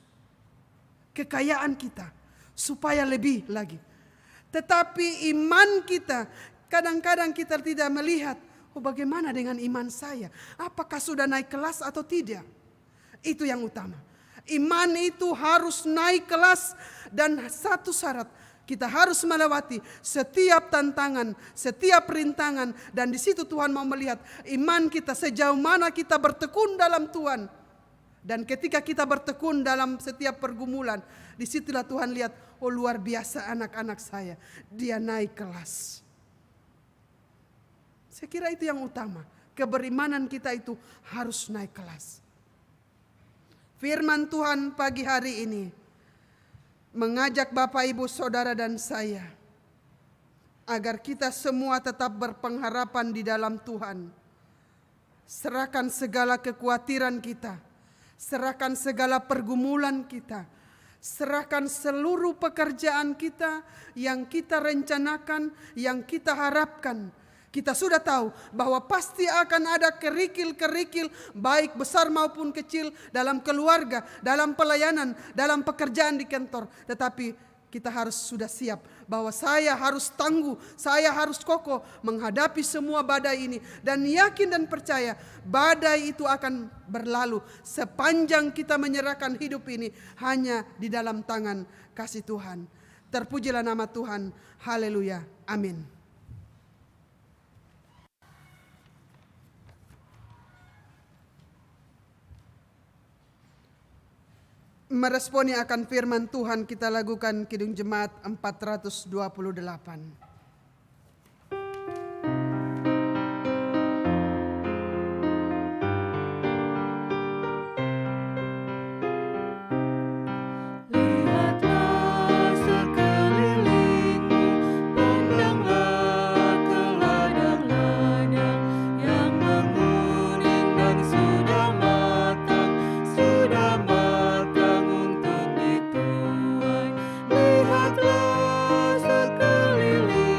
Kekayaan kita supaya lebih lagi. Tetapi iman kita, kadang-kadang kita tidak melihat, bagaimana dengan iman saya? Apakah sudah naik kelas atau tidak? Itu yang utama. Iman itu harus naik kelas, dan satu syarat, kita harus melewati setiap tantangan, setiap rintangan. Dan di situ Tuhan mau melihat iman kita sejauh mana kita bertekun dalam Tuhan. Dan ketika kita bertekun dalam setiap pergumulan, disitulah Tuhan lihat, oh luar biasa anak-anak saya, dia naik kelas. Saya kira itu yang utama. Keberimanan kita itu harus naik kelas. Firman Tuhan pagi hari ini mengajak Bapak, Ibu, Saudara dan saya agar kita semua tetap berpengharapan di dalam Tuhan. Serahkan segala kekhawatiran kita, serahkan segala pergumulan kita, serahkan seluruh pekerjaan kita yang kita rencanakan, yang kita harapkan. Kita sudah tahu bahwa pasti akan ada kerikil-kerikil baik besar maupun kecil dalam keluarga, dalam pelayanan, dalam pekerjaan di kantor. Tetapi kita harus sudah siap bahwa saya harus tangguh, saya harus kokoh menghadapi semua badai ini. Dan yakin dan percaya badai itu akan berlalu sepanjang kita menyerahkan hidup ini hanya di dalam tangan kasih Tuhan. Terpujilah nama Tuhan. Haleluya. Amin. Meresponi akan firman Tuhan, kita lakukan Kidung Jemaat 428. Lihatlah sekeliling.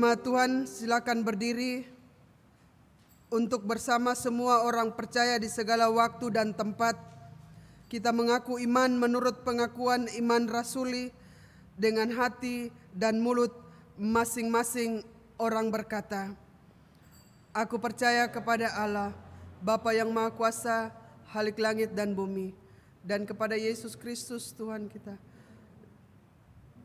Jemaat Tuhan, silakan berdiri untuk bersama semua orang percaya di segala waktu dan tempat kita mengaku iman menurut pengakuan iman rasuli dengan hati dan mulut masing-masing orang berkata, "Aku percaya kepada Allah, Bapa yang Maha Kuasa, Khalik langit dan bumi, dan kepada Yesus Kristus Tuhan kita,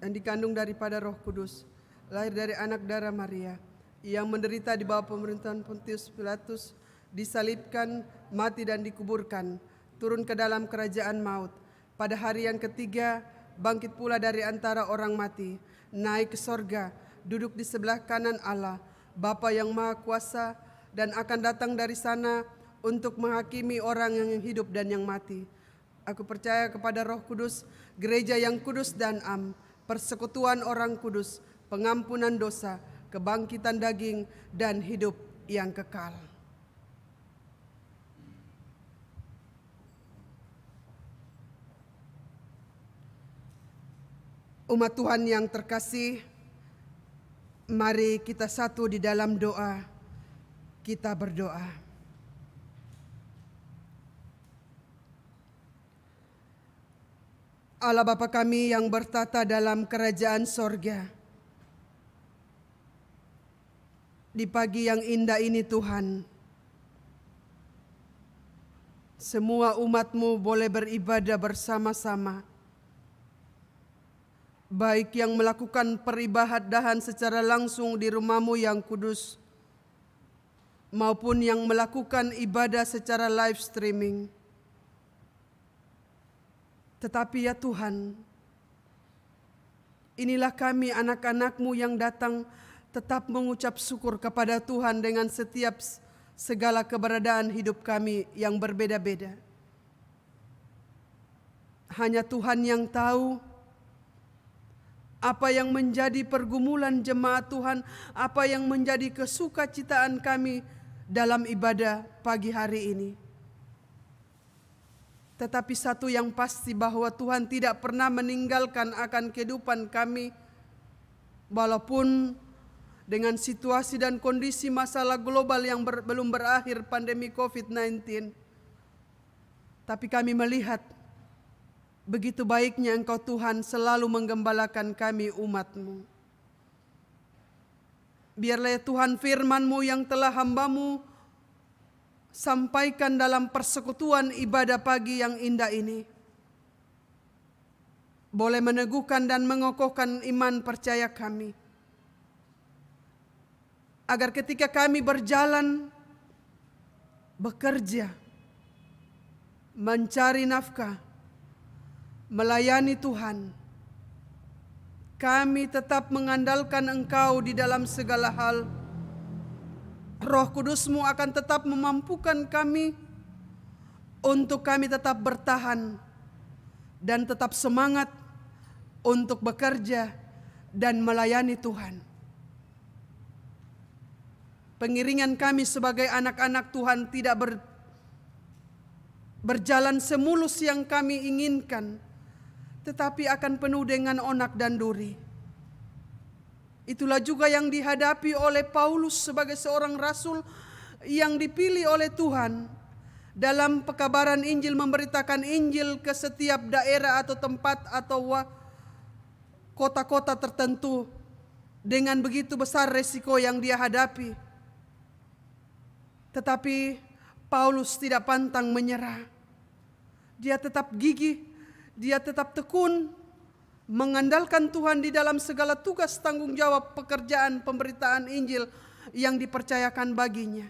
yang dikandung daripada Roh Kudus, lahir dari anak darah Maria, yang menderita di bawah pemerintahan Pontius Pilatus, disalibkan, mati dan dikuburkan, turun ke dalam kerajaan maut. Pada hari yang ketiga, bangkit pula dari antara orang mati, naik ke sorga, duduk di sebelah kanan Allah, Bapa yang Maha Kuasa, dan akan datang dari sana untuk menghakimi orang yang hidup dan yang mati. Aku percaya kepada Roh Kudus, gereja yang kudus dan am, persekutuan orang kudus, pengampunan dosa, kebangkitan daging, dan hidup yang kekal." Umat Tuhan yang terkasih, mari kita satu di dalam doa. Kita berdoa. Allah Bapa kami yang bertata dalam kerajaan sorga, di pagi yang indah ini Tuhan, semua umat-Mu boleh beribadah bersama-sama, baik yang melakukan peribadahan secara langsung di rumah-Mu yang kudus, maupun yang melakukan ibadah secara live streaming. Tetapi ya Tuhan, inilah kami anak-anak-Mu yang datang tetap mengucap syukur kepada Tuhan dengan setiap segala keberadaan hidup kami yang berbeda-beda. Hanya Tuhan yang tahu apa yang menjadi pergumulan jemaat Tuhan, apa yang menjadi kesukacitaan kami dalam ibadah pagi hari ini. Tetapi satu yang pasti, bahwa Tuhan tidak pernah meninggalkan akan kehidupan kami, walaupun dengan situasi dan kondisi masalah global yang belum berakhir, pandemi COVID-19. Tapi kami melihat begitu baiknya Engkau Tuhan selalu menggembalakan kami umat-Mu. Biarlah ya Tuhan firman-Mu yang telah hamba-Mu sampaikan dalam persekutuan ibadah pagi yang indah ini, boleh meneguhkan dan mengokohkan iman percaya kami, agar ketika kami berjalan, bekerja, mencari nafkah, melayani Tuhan, kami tetap mengandalkan Engkau di dalam segala hal. Roh Kudus-Mu akan tetap memampukan kami untuk kami tetap bertahan dan tetap semangat untuk bekerja dan melayani Tuhan. Pengiringan kami sebagai anak-anak Tuhan tidak berjalan semulus yang kami inginkan, tetapi akan penuh dengan onak dan duri. Itulah juga yang dihadapi oleh Paulus sebagai seorang rasul yang dipilih oleh Tuhan dalam pekabaran Injil, memberitakan Injil ke setiap daerah atau tempat atau kota-kota tertentu dengan begitu besar resiko yang dia hadapi. Tetapi Paulus tidak pantang menyerah. Dia tetap gigih, dia tetap tekun, mengandalkan Tuhan di dalam segala tugas tanggung jawab pekerjaan pemberitaan Injil yang dipercayakan baginya.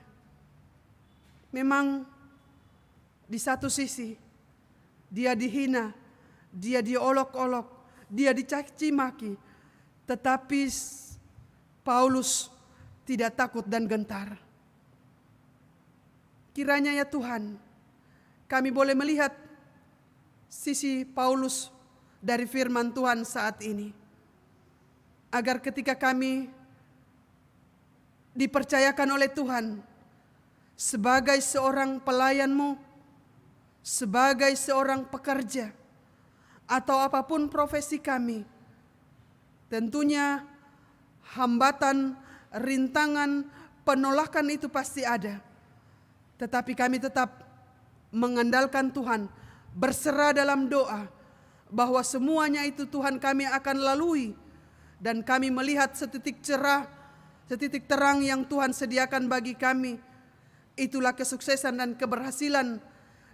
Memang di satu sisi dia dihina, dia diolok-olok, dia dicaci maki, tetapi Paulus tidak takut dan gentar. Kiranya ya Tuhan, kami boleh melihat sisi Paulus dari firman Tuhan saat ini, agar ketika kami dipercayakan oleh Tuhan sebagai seorang pelayan-Mu, sebagai seorang pekerja, atau apapun profesi kami, tentunya hambatan rintangan, penolakan itu pasti ada. Tetapi kami tetap mengandalkan Tuhan, berserah dalam doa, bahwa semuanya itu Tuhan kami akan lalui. Dan kami melihat setitik cerah, setitik terang yang Tuhan sediakan bagi kami. Itulah kesuksesan dan keberhasilan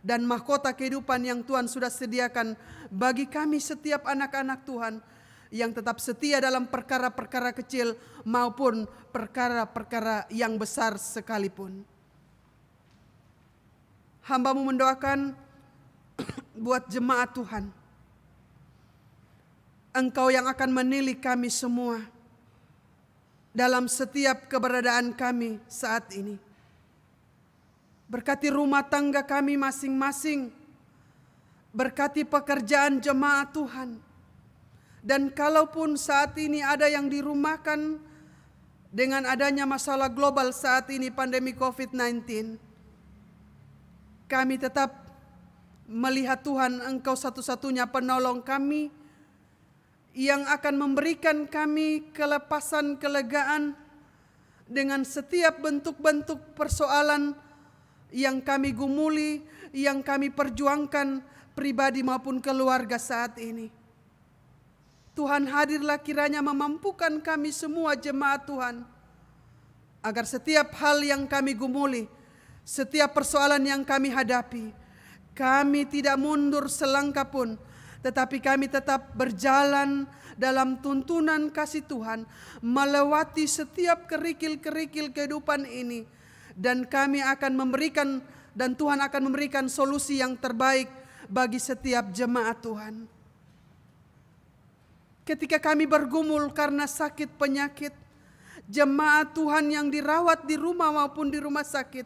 dan mahkota kehidupan yang Tuhan sudah sediakan bagi kami setiap anak-anak Tuhan yang tetap setia dalam perkara-perkara kecil maupun perkara-perkara yang besar sekalipun. Hamba-Mu mendoakan buat jemaat Tuhan. Engkau yang akan menilik kami semua dalam setiap keberadaan kami saat ini. Berkati rumah tangga kami masing-masing. Berkati pekerjaan jemaat Tuhan. Dan kalaupun saat ini ada yang dirumahkan dengan adanya masalah global saat ini, pandemi COVID-19, kami tetap melihat Tuhan, Engkau satu-satunya penolong kami, yang akan memberikan kami kelepasan, kelegaan dengan setiap bentuk-bentuk persoalan yang kami gumuli, yang kami perjuangkan pribadi maupun keluarga saat ini. Tuhan hadirlah kiranya memampukan kami semua jemaat Tuhan, agar setiap hal yang kami gumuli, setiap persoalan yang kami hadapi, kami tidak mundur selangkah pun, tetapi kami tetap berjalan dalam tuntunan kasih Tuhan, melewati setiap kerikil-kerikil kehidupan ini, dan kami akan memberikan, dan Tuhan akan memberikan solusi yang terbaik bagi setiap jemaat Tuhan. Ketika kami bergumul karena sakit penyakit, jemaat Tuhan yang dirawat di rumah maupun di rumah sakit,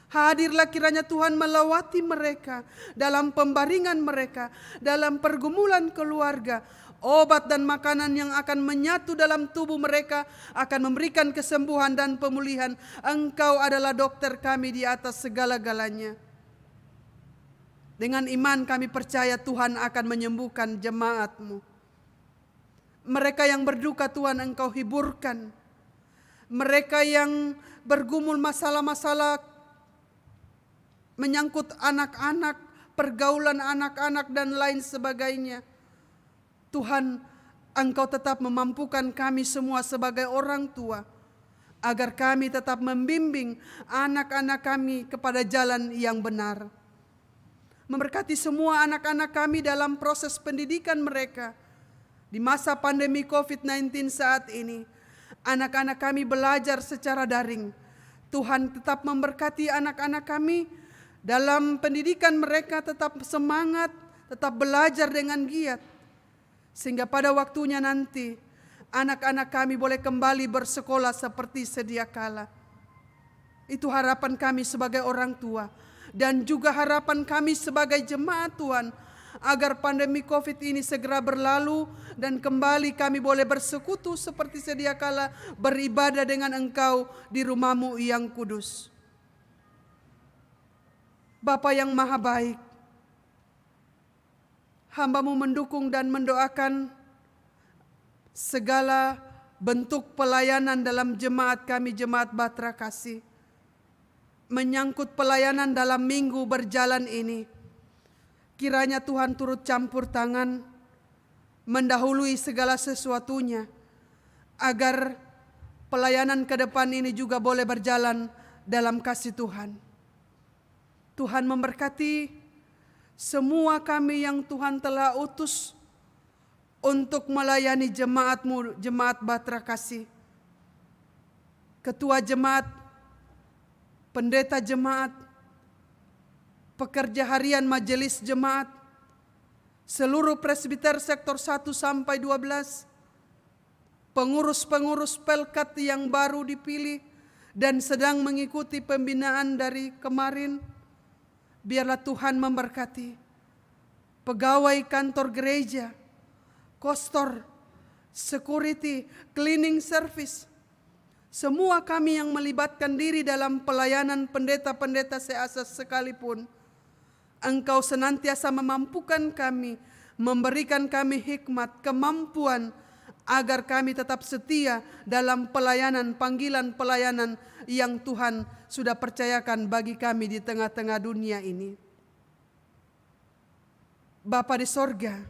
hadirlah kiranya Tuhan melewati mereka dalam pembaringan mereka, dalam pergumulan keluarga. Obat dan makanan yang akan menyatu dalam tubuh mereka akan memberikan kesembuhan dan pemulihan. Engkau adalah dokter kami di atas segala-galanya. Dengan iman kami percaya Tuhan akan menyembuhkan jemaat-Mu. Mereka yang berduka Tuhan Engkau hiburkan. Mereka yang bergumul masalah-masalah menyangkut anak-anak, pergaulan anak-anak dan lain sebagainya, Tuhan, Engkau tetap memampukan kami semua sebagai orang tua, agar kami tetap membimbing anak-anak kami kepada jalan yang benar. Memberkati semua anak-anak kami dalam proses pendidikan mereka. Di masa pandemi COVID-19 saat ini, anak-anak kami belajar secara daring. Tuhan tetap memberkati anak-anak kami dalam pendidikan mereka, tetap semangat, tetap belajar dengan giat. Sehingga pada waktunya nanti, anak-anak kami boleh kembali bersekolah seperti sedia kala. Itu harapan kami sebagai orang tua. Dan juga harapan kami sebagai jemaat Tuhan, agar pandemi COVID ini segera berlalu dan kembali kami boleh bersekutu seperti sedia kala, beribadah dengan Engkau di rumah-Mu yang kudus. Bapa yang maha baik, hamba-Mu mendukung dan mendoakan segala bentuk pelayanan dalam jemaat kami, jemaat Batra Kasih. Menyangkut pelayanan dalam minggu berjalan ini, kiranya Tuhan turut campur tangan, mendahului segala sesuatunya, agar pelayanan ke depan ini juga boleh berjalan dalam kasih Tuhan. Tuhan memberkati semua kami yang Tuhan telah utus untuk melayani jemaat-Mu, jemaat Batra Kasih. Ketua jemaat, pendeta jemaat, pekerja harian majelis jemaat, seluruh presbiter sektor 1 sampai 12, pengurus-pengurus Pelkat yang baru dipilih dan sedang mengikuti pembinaan dari kemarin, biarlah Tuhan memberkati pegawai kantor gereja, kostor, security, cleaning service, semua kami yang melibatkan diri dalam pelayanan pendeta-pendeta seasas sekalipun. Engkau senantiasa memampukan kami, memberikan kami hikmat, kemampuan, agar kami tetap setia dalam pelayanan, panggilan pelayanan yang Tuhan sudah percayakan bagi kami di tengah-tengah dunia ini. Bapa di sorga,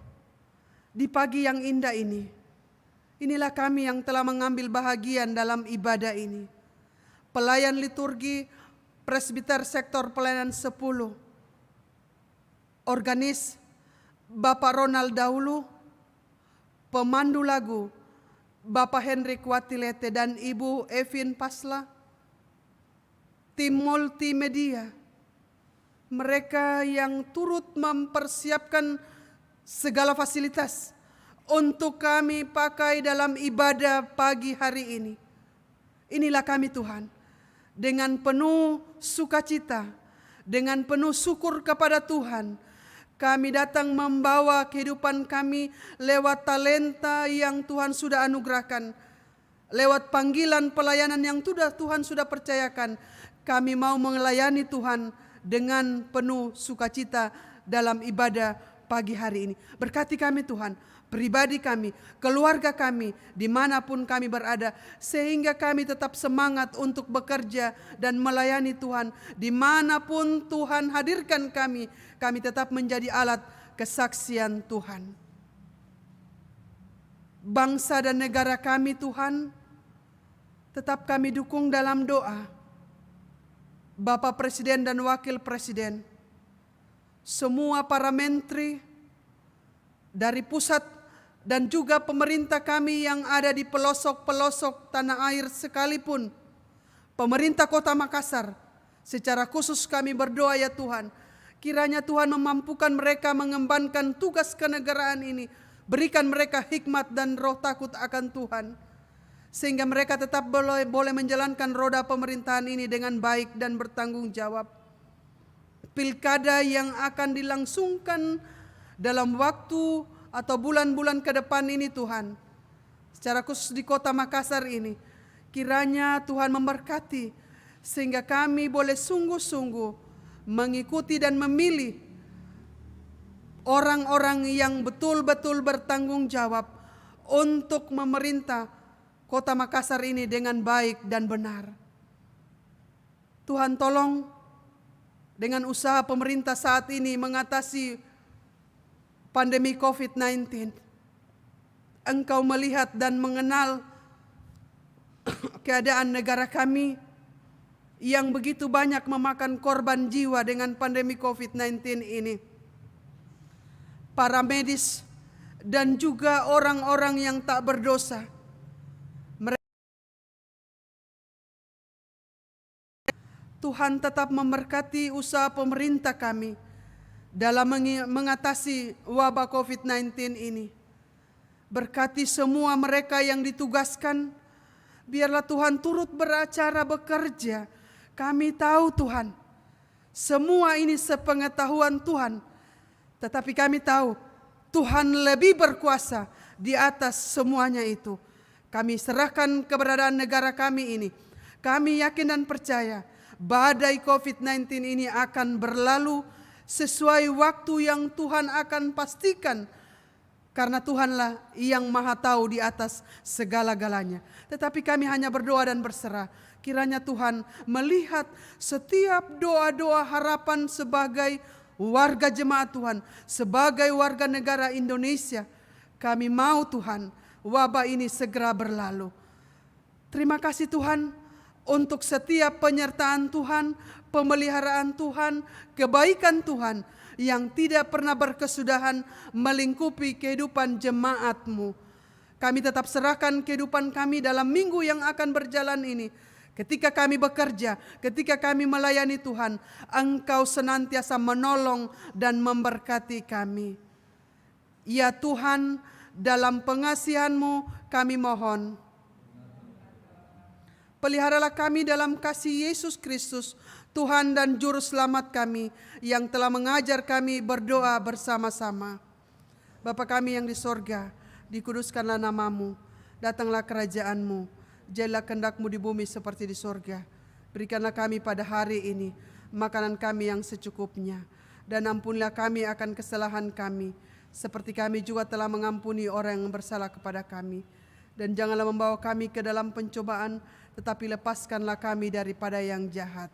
di pagi yang indah ini, inilah kami yang telah mengambil bahagian dalam ibadah ini. Pelayan liturgi Presbiter Sektor Pelayanan 10, organis Bapak Ronald Daulu, pemandu lagu Bapak Henry Watilete dan Ibu Evin Pasla, tim multimedia, mereka yang turut mempersiapkan segala fasilitas untuk kami pakai dalam ibadah pagi hari ini. Inilah kami Tuhan, dengan penuh sukacita, dengan penuh syukur kepada Tuhan, kami datang membawa kehidupan kami lewat talenta yang Tuhan sudah anugerahkan, lewat panggilan pelayanan yang Tuhan sudah percayakan. Kami mau melayani Tuhan dengan penuh sukacita dalam ibadah pagi hari ini. Berkati kami Tuhan, pribadi kami, keluarga kami, dimanapun kami berada, sehingga kami tetap semangat untuk bekerja dan melayani Tuhan. Dimanapun Tuhan hadirkan kami tetap menjadi alat kesaksian Tuhan. Bangsa dan negara kami Tuhan, tetap kami dukung dalam doa. Bapak Presiden dan Wakil Presiden, semua para menteri dari pusat dan juga pemerintah kami yang ada di pelosok-pelosok tanah air sekalipun, pemerintah Kota Makassar, secara khusus kami berdoa ya Tuhan, kiranya Tuhan memampukan mereka mengembankan tugas kenegaraan ini, berikan mereka hikmat dan roh takut akan Tuhan, sehingga mereka tetap boleh menjalankan roda pemerintahan ini dengan baik dan bertanggung jawab. Pilkada yang akan dilangsungkan dalam waktu atau bulan-bulan ke depan ini Tuhan, secara khusus di Kota Makassar ini, kiranya Tuhan memberkati sehingga kami boleh sungguh-sungguh mengikuti dan memilih orang-orang yang betul-betul bertanggung jawab untuk memerintah Kota Makassar ini dengan baik dan benar. Tuhan tolong dengan usaha pemerintah saat ini mengatasi pandemi COVID-19. Engkau melihat dan mengenal keadaan negara kami yang begitu banyak memakan korban jiwa dengan pandemi COVID-19 ini. Para medis dan juga orang-orang yang tak berdosa, Tuhan tetap memberkati usaha pemerintah kami dalam mengatasi wabah COVID-19 ini. Berkati semua mereka yang ditugaskan, biarlah Tuhan turut beracara bekerja. Kami tahu Tuhan, semua ini sepengetahuan Tuhan, tetapi kami tahu Tuhan lebih berkuasa di atas semuanya itu. Kami serahkan keberadaan negara kami ini. Kami yakin dan percaya badai COVID-19 ini akan berlalu sesuai waktu yang Tuhan akan pastikan, karena Tuhanlah yang maha tahu di atas segala-galanya. Tetapi kami hanya berdoa dan berserah, kiranya Tuhan melihat setiap doa-doa harapan sebagai warga jemaat Tuhan, sebagai warga negara Indonesia. Kami mau Tuhan wabah ini segera berlalu. Terima kasih Tuhan untuk setiap penyertaan Tuhan, pemeliharaan Tuhan, kebaikan Tuhan yang tidak pernah berkesudahan melingkupi kehidupan jemaat-Mu. Kami tetap serahkan kehidupan kami dalam minggu yang akan berjalan ini. Ketika kami bekerja, ketika kami melayani Tuhan, Engkau senantiasa menolong dan memberkati kami. Ya Tuhan, dalam pengasihan-Mu kami mohon, peliharalah kami dalam kasih Yesus Kristus, Tuhan dan Juru Selamat kami, yang telah mengajar kami berdoa bersama-sama. Bapa kami yang di sorga, dikuduskanlah nama-Mu, datanglah kerajaan-Mu, jadilah kehendak-Mu di bumi seperti di sorga. Berikanlah kami pada hari ini makanan kami yang secukupnya, dan ampunilah kami akan kesalahan kami, seperti kami juga telah mengampuni orang yang bersalah kepada kami. Dan janganlah membawa kami ke dalam pencobaan, tetapi lepaskanlah kami daripada yang jahat.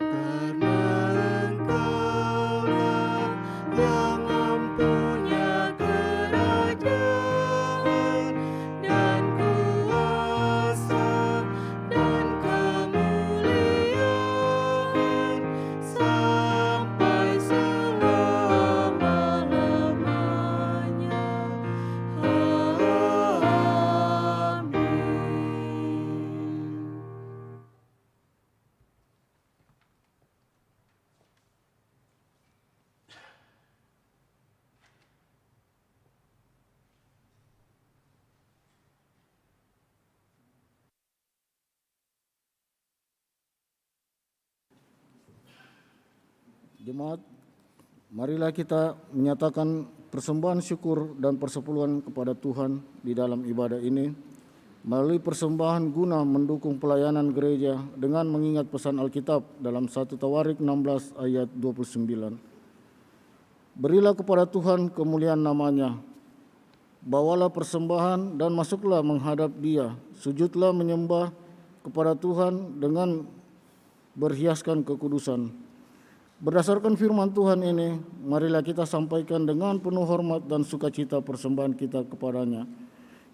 Karena Engkaulah yang mempunyai kerajaan dan kuasa dan kemuliaan sampai selama-lamanya. Amin. Jemaat, marilah kita menyatakan persembahan syukur dan persepuluhan kepada Tuhan di dalam ibadah ini melalui persembahan guna mendukung pelayanan gereja dengan mengingat pesan Alkitab dalam 1 Tawarik 16 ayat 29. Berilah kepada Tuhan kemuliaan namanya, bawalah persembahan dan masuklah menghadap Dia, sujudlah menyembah kepada Tuhan dengan berhiaskan kekudusan. Berdasarkan firman Tuhan ini, marilah kita sampaikan dengan penuh hormat dan sukacita persembahan kita kepadanya.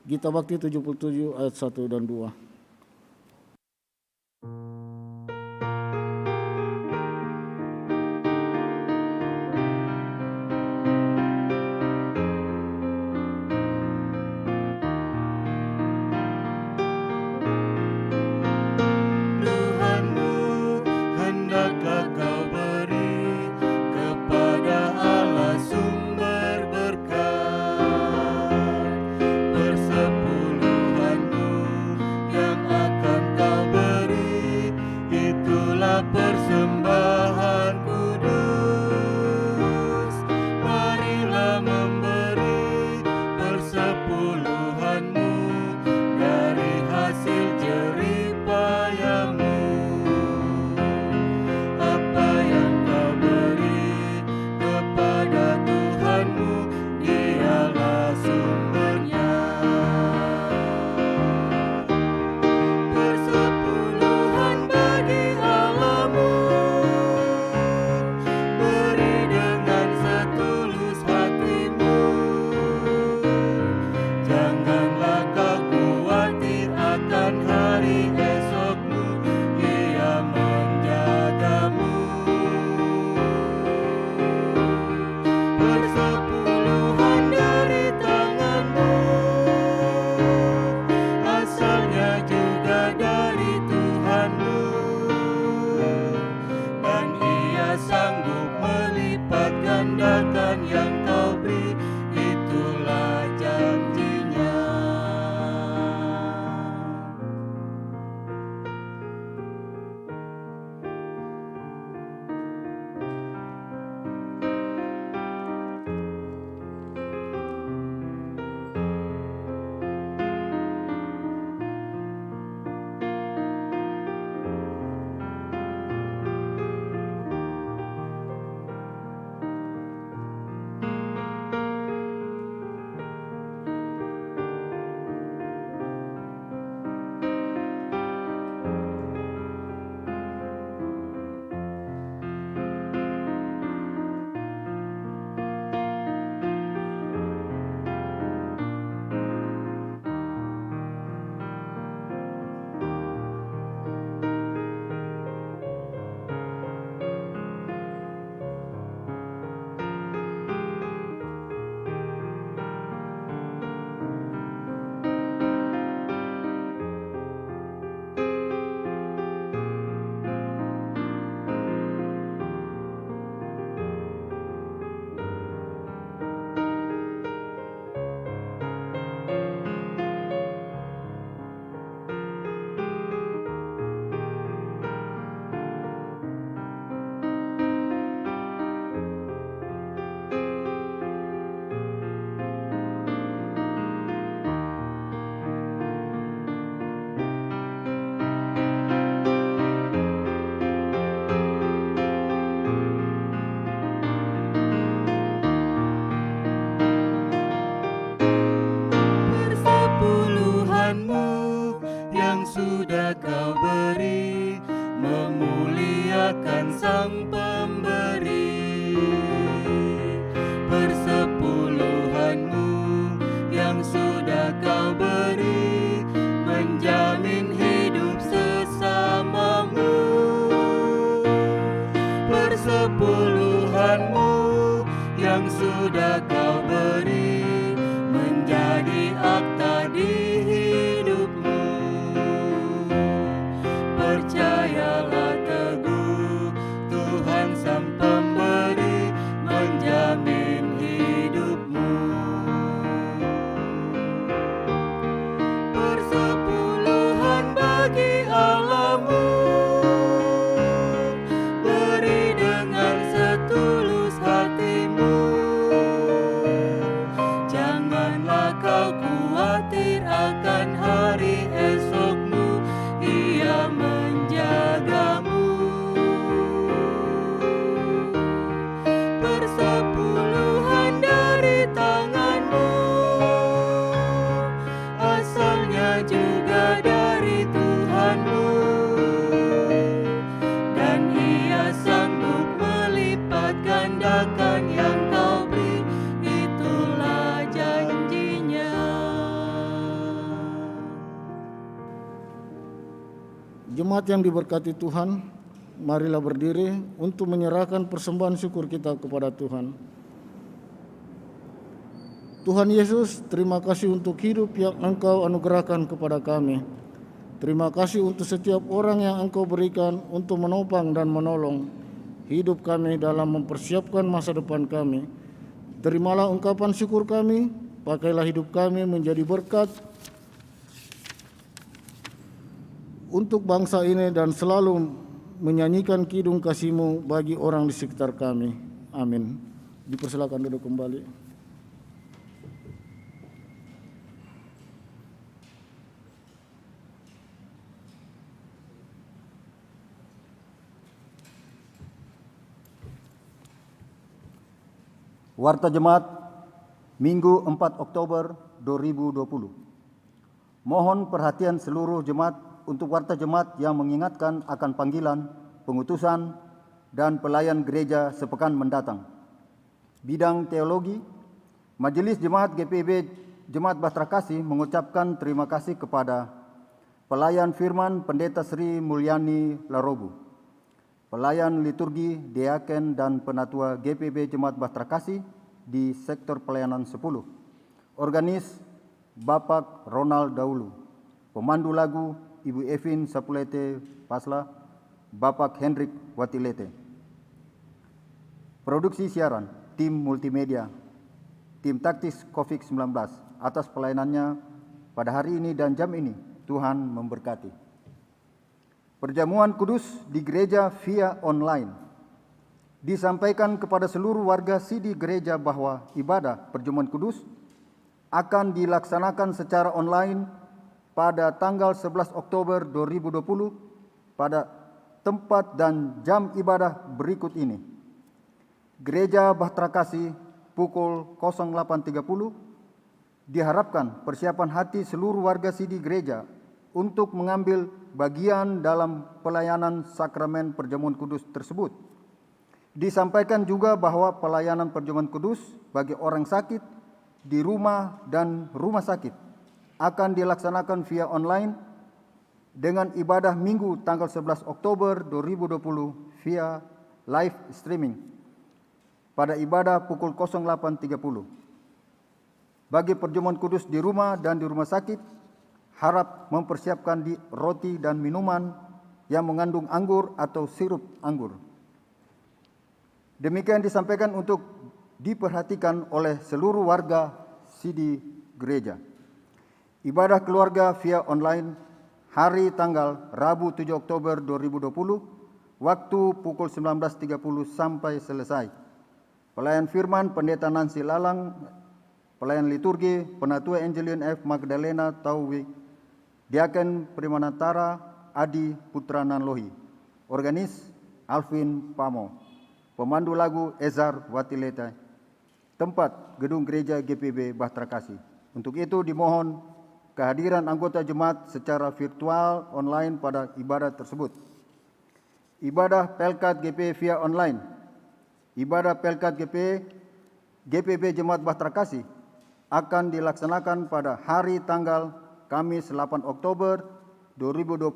Gita Bakti 77 ayat 1 dan 2. Tuhanmu hendaklah kau beri kepada Allah sumber berkat. Persepuluhanmu yang sudah kau beri, memuliakan Sang Pemberi. Persepuluhanmu yang sudah kau beri, menjamin hidup sesamamu. Persepuluhanmu yang sudah kau beri, menjadi akta di hidupmu. Percayalah teguh, Tuhan Sang Pemberi menjamin hidupmu. Persepuluhan bagi Allahmu, beri dengan setulus hatimu. Janganlah kau khawatir akan hari esokmu, Ia menjagamu. Persepuluhan dari tanganmu, asalnya juga dari Tuhanmu, dan Ia sanggup melipat gandakan yang kau beri, itulah janjinya. Jemaat yang diberkati Tuhan, marilah berdiri untuk menyerahkan persembahan syukur kita kepada Tuhan. Tuhan Yesus, terima kasih untuk hidup yang Engkau anugerahkan kepada kami. Terima kasih untuk setiap orang yang Engkau berikan untuk menopang dan menolong hidup kami dalam mempersiapkan masa depan kami. Terimalah ungkapan syukur kami, pakailah hidup kami menjadi berkat untuk bangsa ini dan selalu menyanyikan kidung kasih-Mu bagi orang di sekitar kami. Amin. Dipersilakan duduk kembali. Warta Jemaat Minggu 4 Oktober 2020. Mohon perhatian seluruh jemaat untuk warta jemaat yang mengingatkan akan panggilan, pengutusan, dan pelayan gereja sepekan mendatang. Bidang teologi, Majelis Jemaat GPIB Jemaat Bahtera Kasih mengucapkan terima kasih kepada pelayan firman Pendeta Sri Mulyani Larobu, pelayan liturgi, diaken, dan penatua GPIB Jemaat Bahtera Kasih di sektor pelayanan 10, organis Bapak Ronald Daulu, pemandu lagu Ibu Evin Sapulete Pasla, Bapak Hendrik Watilete. Produksi siaran, tim multimedia, tim taktis COVID-19 atas pelayanannya pada hari ini dan jam ini. Tuhan memberkati. Perjamuan kudus di gereja via online. Disampaikan kepada seluruh warga sidi gereja bahwa ibadah perjamuan kudus akan dilaksanakan secara online pada tanggal 11 Oktober 2020 pada tempat dan jam ibadah berikut ini. Gereja Bahtera Kasih pukul 08.30. Diharapkan persiapan hati seluruh warga sidi gereja untuk mengambil bagian dalam pelayanan sakramen perjamuan kudus tersebut. Disampaikan juga bahwa pelayanan perjamuan kudus bagi orang sakit di rumah dan rumah sakit akan dilaksanakan via online dengan ibadah Minggu tanggal 11 Oktober 2020 via live streaming pada ibadah pukul 08.30. Bagi perjamuan kudus di rumah dan di rumah sakit, harap mempersiapkan di roti dan minuman yang mengandung anggur atau sirup anggur. Demikian disampaikan untuk diperhatikan oleh seluruh warga sidi gereja. Ibadah keluarga via online hari tanggal Rabu 7 Oktober 2020, waktu pukul 19.30 sampai selesai. Pelayan firman Pendeta Nancy Lalang, pelayan liturgi Penatua Angelin F. Magdalena Tauwi, Diaken Primanantara Adi Putra Nanlohi, organis Alvin Pamo, pemandu lagu Ezar Watileta, tempat gedung gereja GPIB Bahtera Kasih. Untuk itu dimohon kehadiran anggota jemaat secara virtual online pada ibadah tersebut. Ibadah Pelkat GP via online. Ibadah Pelkat GPB Jemaat Bahtera Kasih akan dilaksanakan pada hari tanggal Kamis 8 Oktober 2020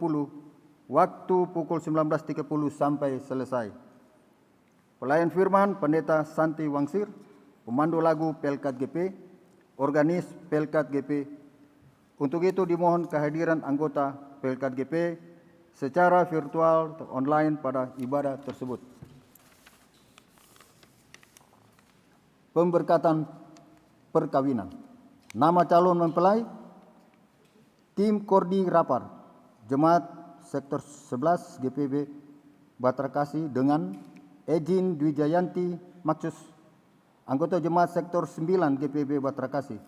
waktu pukul 19.30 sampai selesai. Pelayan firman Pendeta Santi Wangsir, pemandu lagu Pelkat GP, organis Pelkat GP. Untuk itu dimohon kehadiran anggota Pelkat GP secara virtual atau online pada ibadah tersebut. Pemberkatan perkawinan. Nama calon mempelai, tim Kordi Rapar, Jemaat Sektor 11 GPB Bahtera Kasih dengan Ejin Dwi Jayanti Maksus, anggota Jemaat Sektor 9 GPB Bahtera Kasih.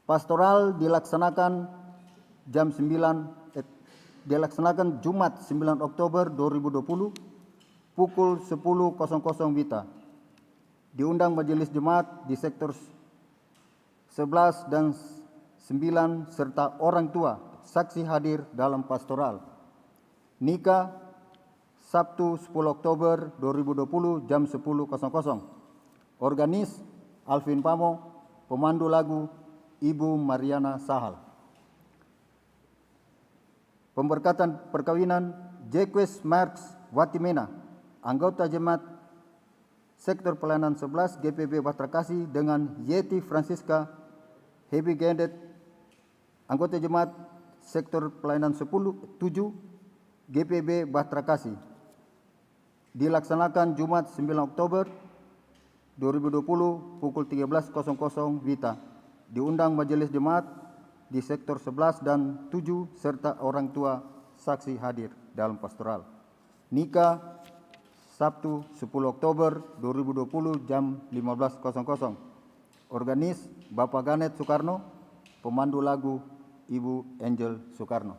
Pastoral dilaksanakan dilaksanakan Jumat 9 Oktober 2020 pukul 10.00 WITA. Diundang majelis jemaat di sektor 11 dan 9 serta orang tua saksi hadir dalam pastoral. Nikah Sabtu 10 Oktober 2020 jam 10.00. Organis Alvin Pamo, pemandu lagu Ibu Mariana Sahal. Pemberkatan perkawinan Jacques Marx Watimena, anggota jemaat Sektor Pelayanan 11 GPB Bahtera Kasih dengan Yeti Francisca Hebi Gendet, anggota jemaat Sektor Pelayanan 7 GPB Bahtera Kasih. Dilaksanakan Jumat 9 Oktober 2020 pukul 13.00 WITA. Diundang majelis jemaat di sektor 11 dan 7 serta orang tua saksi hadir dalam pastoral. Nikah Sabtu 10 Oktober 2020 jam 15.00. Organis Bapak Ganet Soekarno, pemandu lagu Ibu Angel Soekarno.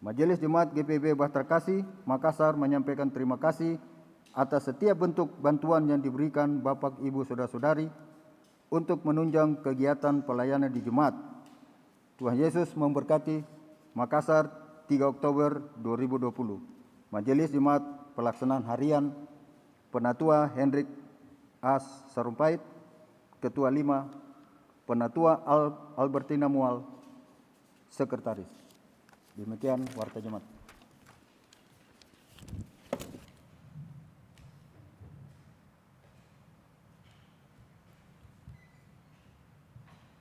Majelis Jemaat GPB Bahtera Kasih Makassar menyampaikan terima kasih atas setiap bentuk bantuan yang diberikan Bapak Ibu Saudara-saudari untuk menunjang kegiatan pelayanan di jemaat. Tuhan Yesus memberkati. Makassar 3 Oktober 2020. Majelis Jemaat Pelaksanaan Harian Penatua Hendrik As Sarumpait, Ketua 5, Penatua Albertina Mual, Sekretaris. Demikian warta jemaat.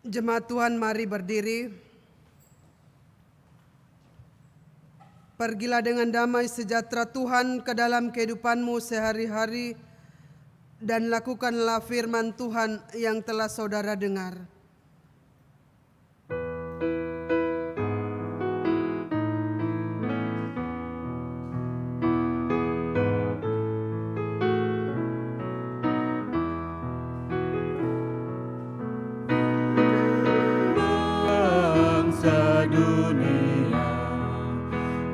Jemaat Tuhan, mari berdiri. Pergilah dengan damai sejahtera Tuhan ke dalam kehidupanmu sehari-hari dan lakukanlah firman Tuhan yang telah saudara dengar. Bangsa dunia,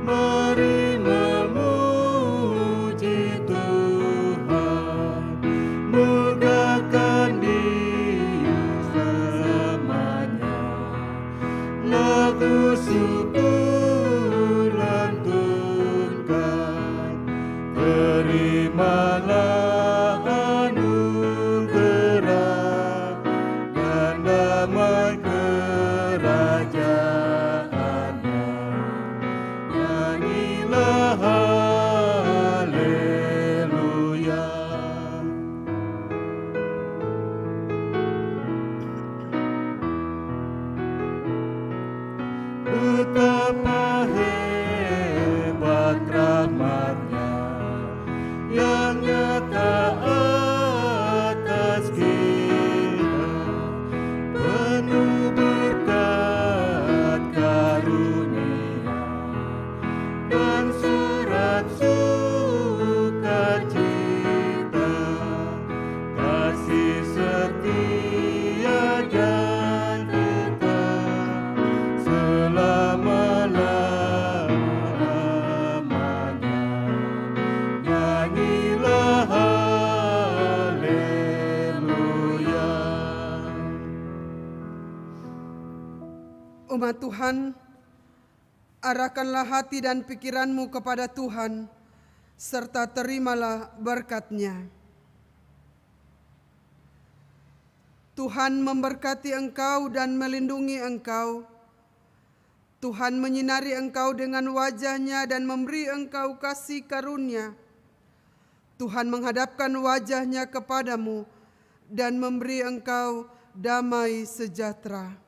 mari memuji Tuhan, muliakan Dia selamanya. Lagu syukur lantunkan, terimalah anugerah dan damai kerajaannya. Nyanyilah haleluya. Betapa hebat rahmat-Nya yang nyata atas kita, penuh berkat karunia dan surat sukacita, kasih setia dan tetap selama rumah Tuhan, arahkanlah hati dan pikiranmu kepada Tuhan, serta terimalah berkat-Nya. Tuhan memberkati engkau dan melindungi engkau. Tuhan menyinari engkau dengan wajah-Nya dan memberi engkau kasih karunia. Tuhan menghadapkan wajah-Nya kepadamu dan memberi engkau damai sejahtera.